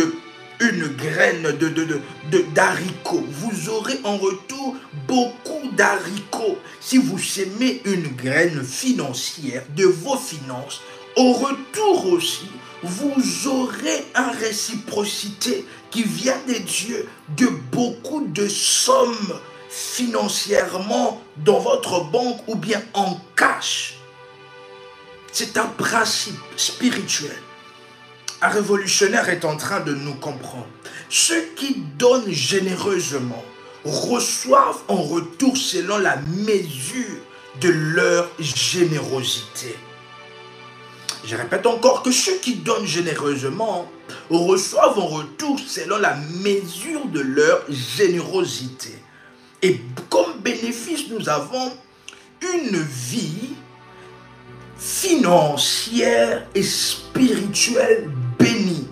d'haricots, vous aurez en retour beaucoup d'haricots. Si vous aimez une graine financière de vos finances, au retour aussi, vous aurez une réciprocité qui vient de Dieu de beaucoup de sommes financièrement dans votre banque ou bien en cash. C'est un principe spirituel. Un révolutionnaire est en train de nous comprendre. Ceux qui donnent généreusement reçoivent en retour selon la mesure de leur générosité. Je répète encore que ceux qui donnent généreusement reçoivent en retour selon la mesure de leur générosité. Et comme bénéfice, nous avons une vie financière et spirituelle bénie,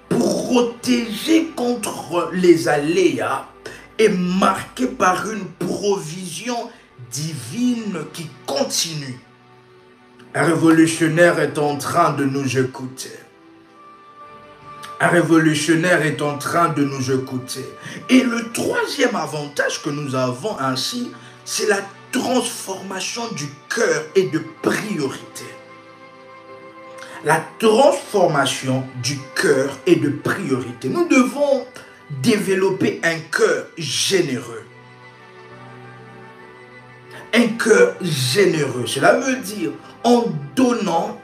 protégée contre les aléas et marquée par une provision divine qui continue. Un révolutionnaire est en train de nous écouter. Un révolutionnaire est en train de nous écouter. Et le troisième avantage que nous avons ainsi, c'est la transformation du cœur et de priorité. La transformation du cœur et de priorité. Nous devons développer un cœur généreux. Un cœur généreux. Cela veut dire, en donnant,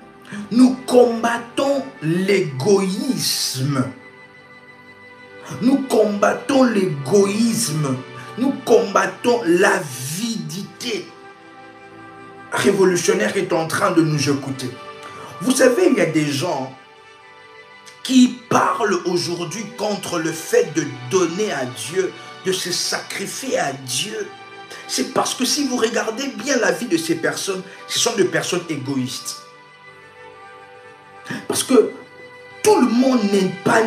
nous combattons l'égoïsme. Nous combattons l'égoïsme. Nous combattons l'avidité. Révolutionnaire est en train de nous écouter. Vous savez, il y a des gens qui parlent aujourd'hui contre le fait de donner à Dieu, de se sacrifier à Dieu. C'est parce que si vous regardez bien la vie de ces personnes, ce sont des personnes égoïstes. Parce que tout le monde n'est pas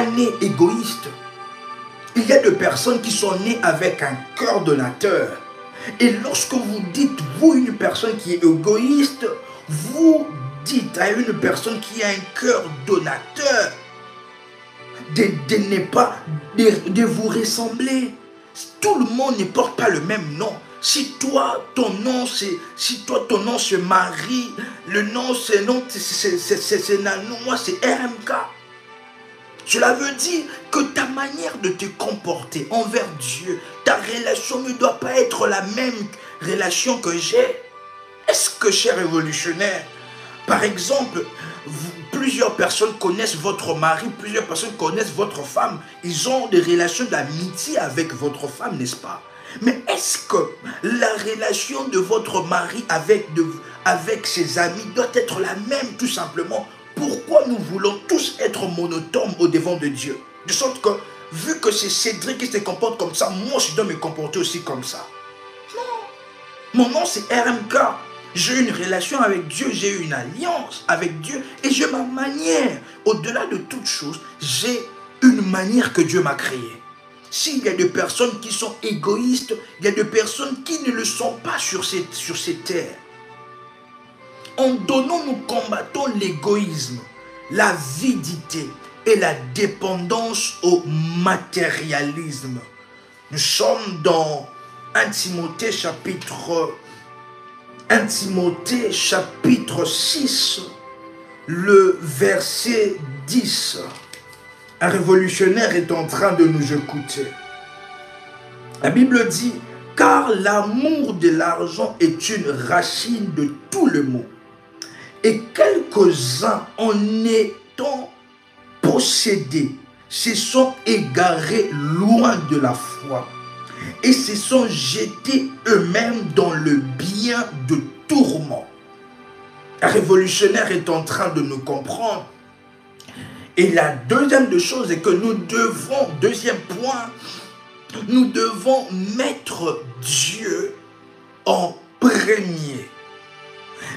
né, égoïste. Il y a des personnes qui sont nées avec un cœur donateur. Et lorsque vous dites, vous, une personne qui est égoïste, vous dites à une personne qui a un cœur donateur de vous ressembler. Tout le monde ne porte pas le même nom. Si toi, ton nom c'est Marie, le nom c'est Nanou, moi c'est RMK. Cela veut dire que ta manière de te comporter envers Dieu, ta relation ne doit pas être la même relation que j'ai. Est-ce que, cher révolutionnaire, par exemple, plusieurs personnes connaissent votre mari, plusieurs personnes connaissent votre femme, ils ont des relations d'amitié avec votre femme, n'est-ce pas? Mais est-ce que la relation de votre mari avec ses amis doit être la même, tout simplement? Pourquoi nous voulons tous être monotones au devant de Dieu? De sorte que, vu que c'est Cédric qui se comporte comme ça, moi je dois me comporter aussi comme ça. Non. Mon nom c'est RMK. J'ai une relation avec Dieu, j'ai une alliance avec Dieu et j'ai ma manière. Au-delà de toute chose, j'ai une manière que Dieu m'a créée. S'il y a des personnes qui sont égoïstes, il y a des personnes qui ne le sont pas sur ces terres. En donnant, nous combattons l'égoïsme, l'avidité et la dépendance au matérialisme. Nous sommes dans 1 Timothée chapitre 6, le verset 10. Un révolutionnaire est en train de nous écouter. La Bible dit, car l'amour de l'argent est une racine de tout le maux. Et quelques-uns, en étant possédés, se sont égarés loin de la foi et se sont jetés eux-mêmes dans le bien de tourment. Un révolutionnaire est en train de nous comprendre. Et la deuxième des choses est que deuxième point, nous devons mettre Dieu en premier.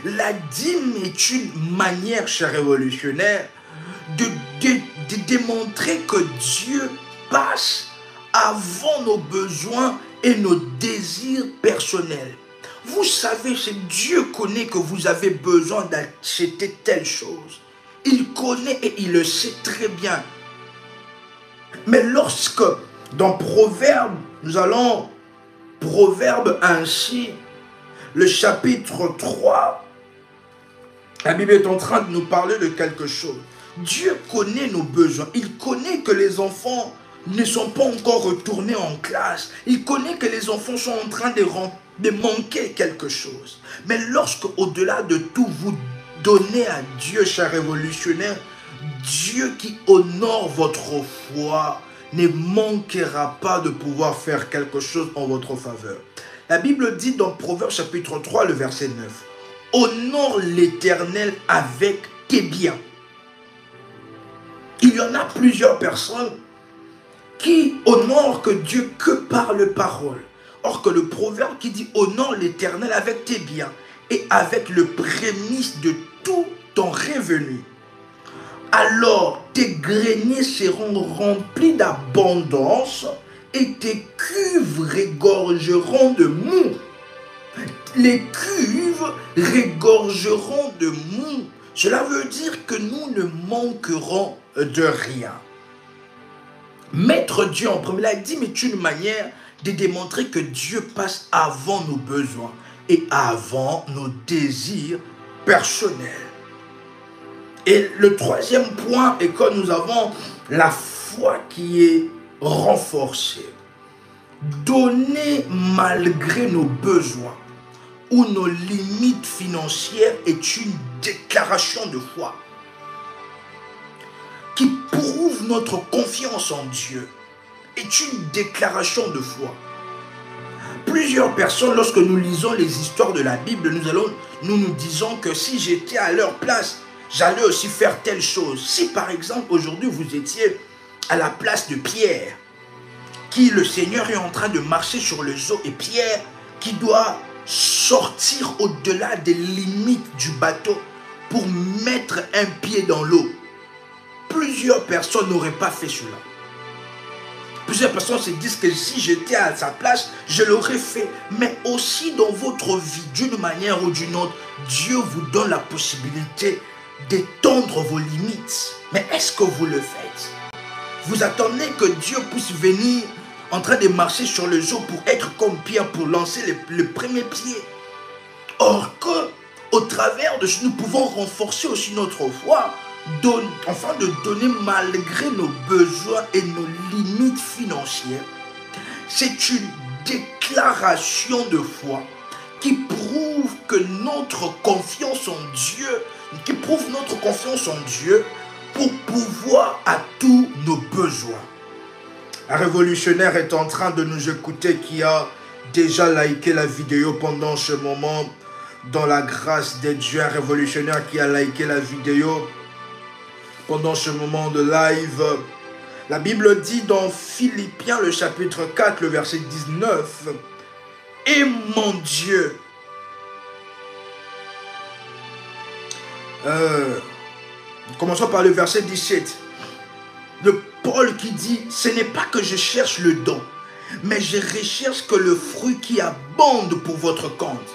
La dîme est une manière, chers révolutionnaires, de démontrer que Dieu passe avant nos besoins et nos désirs personnels. Vous savez, Dieu connaît que vous avez besoin d'acheter telle chose. Il connaît et il le sait très bien. Mais lorsque, dans Proverbe, nous allons, Proverbe ainsi, le chapitre 3, la Bible est en train de nous parler de quelque chose. Dieu connaît nos besoins. Il connaît que les enfants ne sont pas encore retournés en classe. Il connaît que les enfants sont en train de manquer quelque chose. Mais lorsque, au-delà de tout, vous donnez à Dieu, cher révolutionnaire, Dieu qui honore votre foi ne manquera pas de pouvoir faire quelque chose en votre faveur. La Bible dit dans Proverbe chapitre 3, le verset 9, « Honore l'Éternel avec tes biens. » Il y en a plusieurs personnes qui honorent que Dieu que par les paroles. Or que le proverbe qui dit « Honore l'Éternel avec tes biens et avec le prémice de tout ton revenu. Alors tes greniers seront remplis d'abondance et tes cuves regorgeront de mou. » Les cuves regorgeront de mou. Cela veut dire que nous ne manquerons de rien. Mettre Dieu en premier, la dîme est une manière de démontrer que Dieu passe avant nos besoins et avant nos désirs personnels. Et le troisième point est que nous avons la foi qui est renforcée. Donner malgré nos besoins ou nos limites financières est une déclaration de foi qui prouve notre confiance en Dieu, est une déclaration de foi. Plusieurs personnes, lorsque nous lisons les histoires de la Bible, nous disons que si j'étais à leur place, j'allais aussi faire telle chose. Si par exemple aujourd'hui vous étiez à la place de Pierre, qui le Seigneur est en train de marcher sur les eaux, et Pierre qui doit sortir au-delà des limites du bateau pour mettre un pied dans l'eau. Plusieurs personnes n'auraient pas fait cela. Plusieurs personnes se disent que si j'étais à sa place, je l'aurais fait. Mais aussi dans votre vie, d'une manière ou d'une autre, Dieu vous donne la possibilité d'étendre vos limites. Mais est-ce que vous le faites? Vous attendez que Dieu puisse venir en train de marcher sur les eaux pour être comme Pierre, pour lancer le premier pied. Or que, au travers de ce, nous pouvons renforcer aussi notre foi, afin de donner malgré nos besoins et nos limites financières. C'est une déclaration de foi qui prouve que notre confiance en Dieu, pour pouvoir à tous nos besoins. Un révolutionnaire est en train de nous écouter qui a déjà liké la vidéo pendant ce moment. Dans la grâce de Dieu, un révolutionnaire qui a liké la vidéo pendant ce moment de live. La Bible dit dans Philippiens, le chapitre 4, le verset 19, « Et mon Dieu, commençons par le verset 17. De Paul qui dit, ce n'est pas que je cherche le don, mais je recherche que le fruit qui abonde pour votre compte.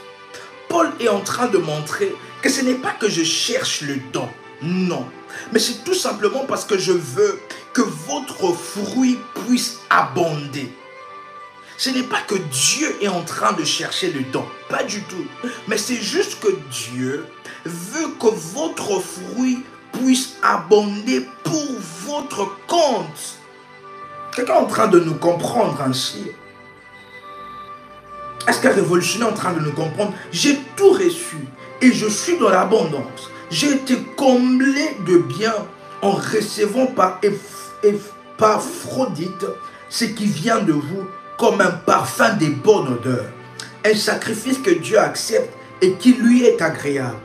Paul est en train de montrer que ce n'est pas que je cherche le don, non. Mais c'est tout simplement parce que je veux que votre fruit puisse abonder. Ce n'est pas que Dieu est en train de chercher le don, pas du tout. Mais c'est juste que Dieu veut que votre fruit puisse abonder pour votre compte. Quelqu'un est en train de nous comprendre ainsi? Est-ce qu'un révolutionnaire est en train de nous comprendre? J'ai tout reçu et je suis dans l'abondance. J'ai été comblé de biens en recevant par Épaphrodite ce qui vient de vous comme un parfum de bonne odeur, un sacrifice que Dieu accepte et qui lui est agréable.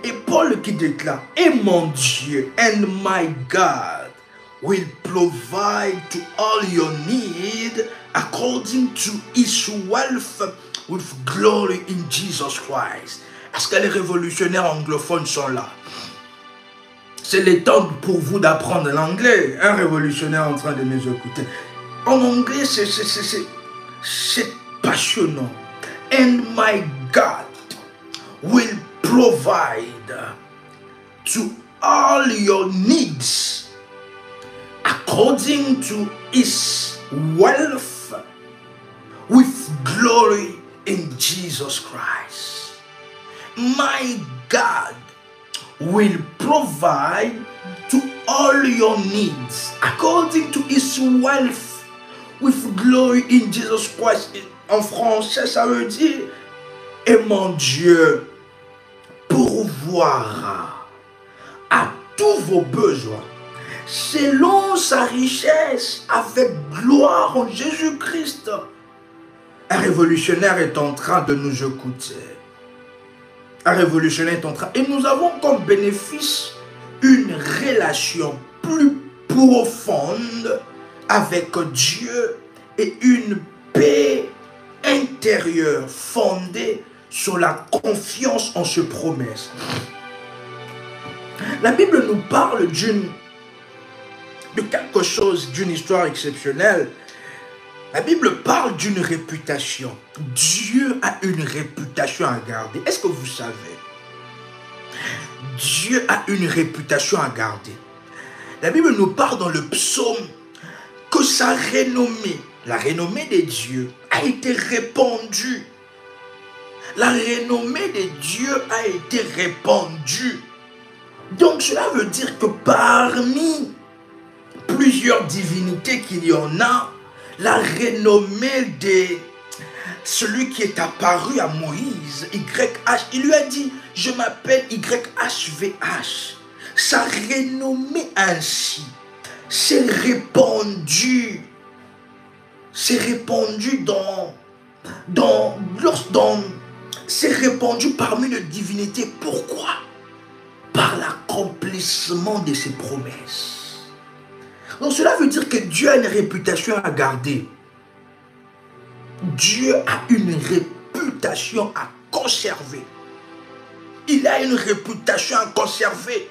Et Paul qui déclare, et mon Dieu, and my God will provide to all your need according to his wealth with glory in Jesus Christ. Est-ce que les révolutionnaires anglophones sont là? C'est le temps pour vous d'apprendre l'anglais. Un révolutionnaire en train de nous écouter. En anglais, c'est passionnant. And my God will provide to all your needs according to his wealth with glory in Jesus Christ. My God will provide to all your needs according to his wealth with glory in Jesus Christ. En français, ça veut dire, et mon Dieu pourvoira à tous vos besoins selon sa richesse avec gloire en Jésus-Christ. Un révolutionnaire est en train de nous écouter. Un révolutionnaire est en train... Et nous avons comme bénéfice une relation plus profonde avec Dieu et une paix intérieure fondée sur la confiance en ses promesses. La Bible nous parle de quelque chose, d'une histoire exceptionnelle. La Bible parle d'une réputation. Dieu a une réputation à garder. Est-ce que vous savez? Dieu a une réputation à garder. La Bible nous parle dans le psaume que sa renommée, la renommée de Dieu, a été répandue. La renommée de Dieu a été répandue. Donc cela veut dire que parmi plusieurs divinités qu'il y en a, la renommée de celui qui est apparu à Moïse, YH, il lui a dit, je m'appelle YHVH. Sa renommée ainsi s'est répandue. C'est répandu c'est répandu parmi les divinités. Pourquoi? Par l'accomplissement de ses promesses. Donc cela veut dire que Dieu a une réputation à garder. Dieu a une réputation à conserver. Il a une réputation à conserver.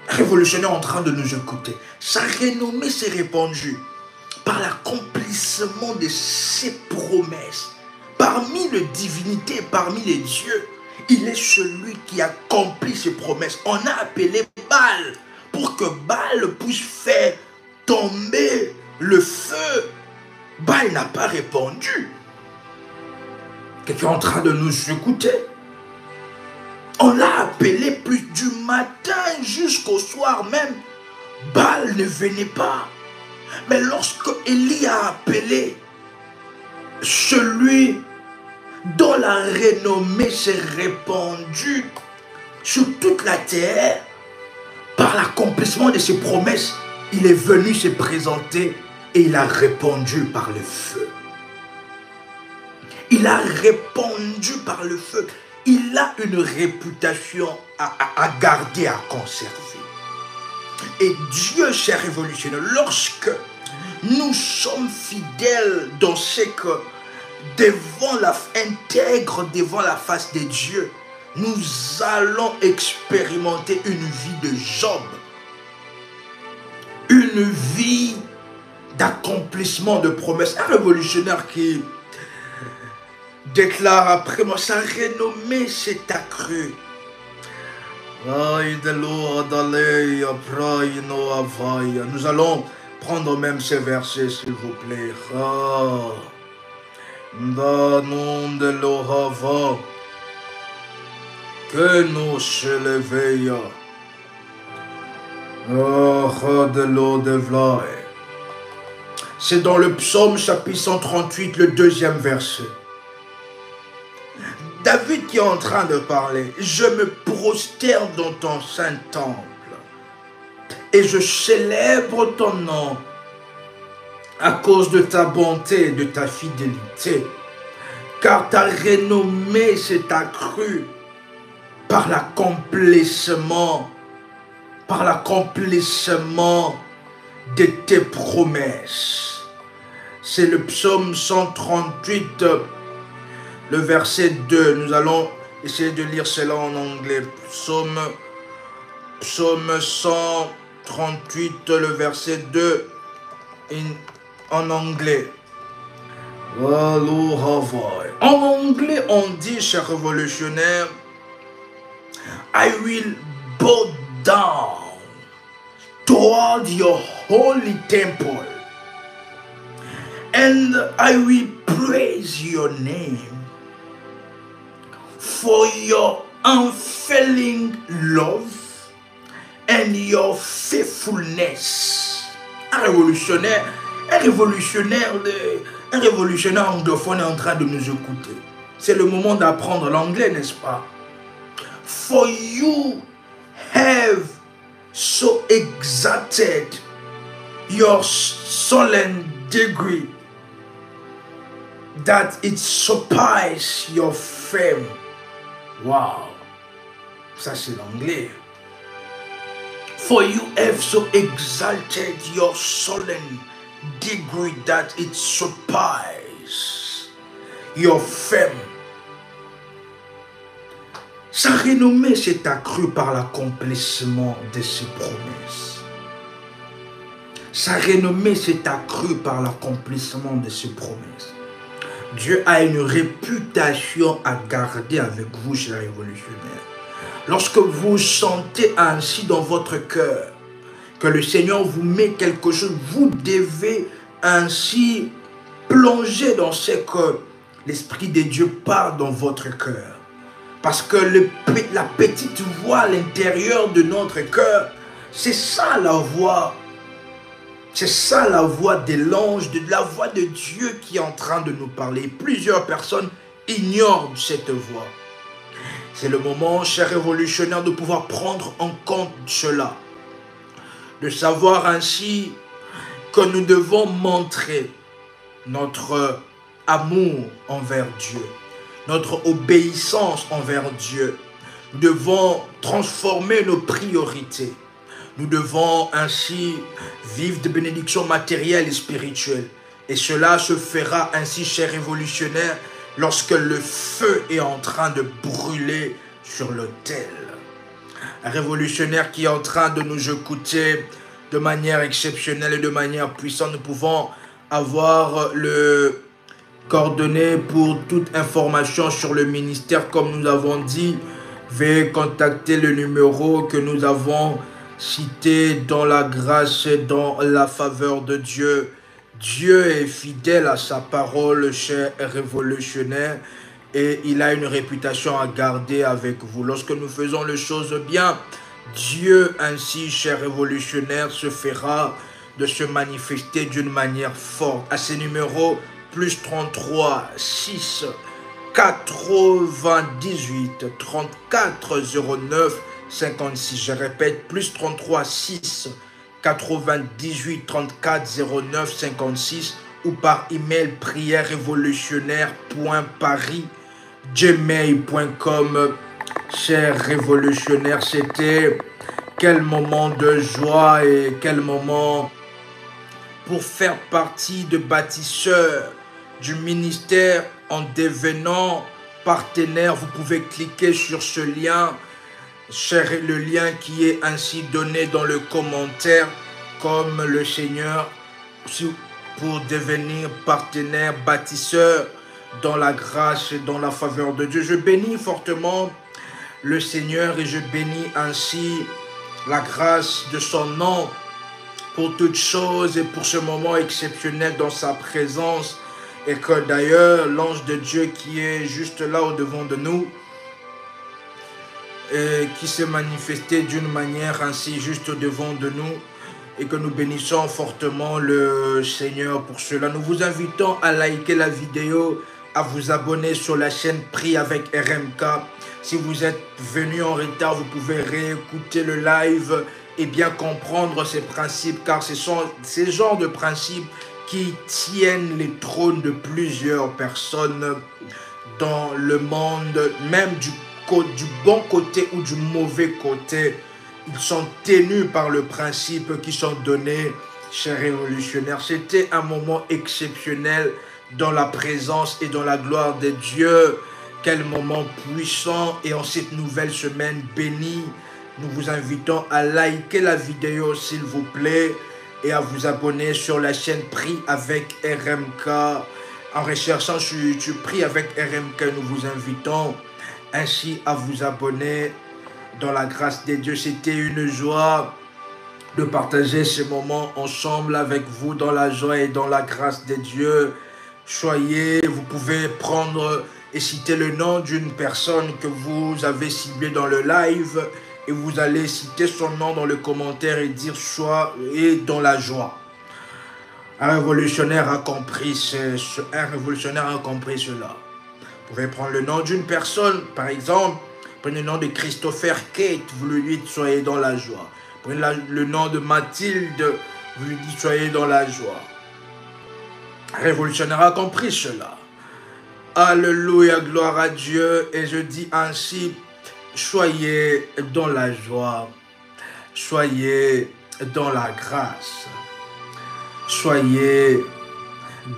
Révolutionnaire en train de nous écouter. Sa renommée s'est répandue par l'accomplissement de ses promesses. Parmi les divinités, parmi les dieux, il est celui qui accomplit ses promesses. On a appelé Baal pour que Baal puisse faire tomber le feu. Baal n'a pas répondu. Quelqu'un est en train de nous écouter. On l'a appelé plus du matin jusqu'au soir même. Baal ne venait pas. Mais lorsque Élie a appelé celui dont la renommée s'est répandue sur toute la terre, par l'accomplissement de ses promesses, il est venu se présenter et il a répondu par le feu. Il a répondu par le feu. Il a une réputation à garder, à conserver. Et Dieu, cher révolutionnaire, lorsque nous sommes fidèles dans ce que intègre devant la face de Dieu, nous allons expérimenter une vie de Job. Une vie d'accomplissement de promesses. Un révolutionnaire qui déclare après moi, sa renommée s'est accrue. Nous allons prendre même ces versets, s'il vous plaît. Ah. Dans le nom de l'Orava, que nous se l'éveillons. Oh, de l'eau de Vlaï. C'est dans le psaume chapitre 138, le 2e verset. David qui est en train de parler. Je me prosterne dans ton saint temple et je célèbre ton nom à cause de ta bonté et de ta fidélité. Car ta renommée s'est accrue par l'accomplissement de tes promesses. C'est le psaume 138, le verset 2. Nous allons essayer de lire cela en anglais. Psaume 138, le verset 2 en anglais. En anglais, on dit, cher révolutionnaire, I will bow down toward your holy temple and I will praise your name for your unfailing love and your faithfulness. Un révolutionnaire anglophone est en train de nous écouter. C'est le moment d'apprendre l'anglais, n'est-ce pas? For you have so exalted your solemn degree that it surpasses your fame. Wow, ça c'est l'anglais. For you have so exalted your solemn degree that it surpasses your fame. Sa renommée s'est accrue par l'accomplissement de ses promesses. Sa renommée s'est accrue par l'accomplissement de ses promesses. Dieu a une réputation à garder avec vous, chers révolutionnaires. Lorsque vous sentez ainsi dans votre cœur que le Seigneur vous met quelque chose, vous devez ainsi plonger dans ce que l'Esprit de Dieu parle dans votre cœur. Parce que la petite voix à l'intérieur de notre cœur, c'est ça la voix. C'est ça la voix de l'ange, la voix de Dieu qui est en train de nous parler. Plusieurs personnes ignorent cette voix. C'est le moment, chers révolutionnaires, de pouvoir prendre en compte cela. De savoir ainsi que nous devons montrer notre amour envers Dieu. Notre obéissance envers Dieu. Nous devons transformer nos priorités. Nous devons ainsi vivre de bénédictions matérielles et spirituelles. Et cela se fera ainsi, chers révolutionnaires, lorsque le feu est en train de brûler sur l'autel. Un révolutionnaire qui est en train de nous écouter de manière exceptionnelle et de manière puissante, nous pouvons avoir le coordonnées pour toute information sur le ministère, comme nous avons dit. Veuillez contacter le numéro que nous avons cité dans la grâce et dans la faveur de Dieu. Dieu est fidèle à sa parole, cher révolutionnaire, et il a une réputation à garder avec vous. Lorsque nous faisons les choses bien, Dieu ainsi, cher révolutionnaire, se fera de se manifester d'une manière forte. À ces numéros, plus 33 6 98 34 09 56. Je répète, plus 33 6 98 34 09 56 ou par email prièrerévolutionnaire.paris@gmail.com. Chers révolutionnaires, c'était quel moment de joie et quel moment pour faire partie de bâtisseurs du ministère en devenant partenaire. Vous pouvez cliquer sur ce lien, le lien qui est ainsi donné dans le commentaire, comme le Seigneur, pour devenir partenaire, bâtisseur dans la grâce et dans la faveur de Dieu. Je bénis fortement le Seigneur et je bénis ainsi la grâce de son nom pour toutes choses et pour ce moment exceptionnel dans sa présence. Et que d'ailleurs, l'ange de Dieu qui est juste là au devant de nous, et qui s'est manifesté d'une manière ainsi juste au devant de nous, et que nous bénissons fortement le Seigneur pour cela. Nous vous invitons à liker la vidéo, à vous abonner sur la chaîne Prie avec RMK. Si vous êtes venu en retard, vous pouvez réécouter le live et bien comprendre ces principes, car ce sont ces genres de principes qui tiennent les trônes de plusieurs personnes dans le monde, même du bon côté ou du mauvais côté. Ils sont tenus par le principe qui sont donnés, chers révolutionnaires. C'était un moment exceptionnel dans la présence et dans la gloire de Dieu. Quel moment puissant. Et en cette nouvelle semaine bénie, nous vous invitons à liker la vidéo s'il vous plaît et à vous abonner sur la chaîne Prie avec RMK. En recherchant sur YouTube Prie avec RMK, nous vous invitons ainsi à vous abonner dans la grâce de Dieu. C'était une joie de partager ce moment ensemble avec vous dans la joie et dans la grâce de Dieu. Vous pouvez prendre et citer le nom d'une personne que vous avez ciblée dans le live et vous allez citer son nom dans le commentaire et dire soyez dans la joie. Un révolutionnaire a compris cela. Vous pouvez prendre le nom d'une personne, par exemple, prenez le nom de Christopher Kate, vous lui dites soyez dans la joie. Prenez le nom de Mathilde, vous lui dites soyez dans la joie. Un révolutionnaire a compris cela. Alléluia, gloire à Dieu. Et je dis ainsi, soyez dans la joie, soyez dans la grâce, soyez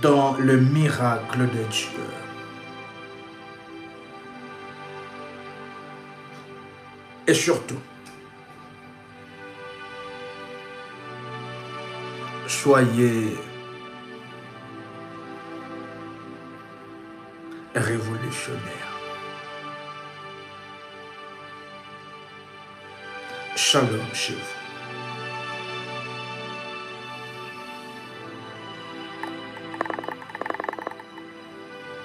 dans le miracle de Dieu. Et surtout, soyez révolutionnaires. Shalom chez vous.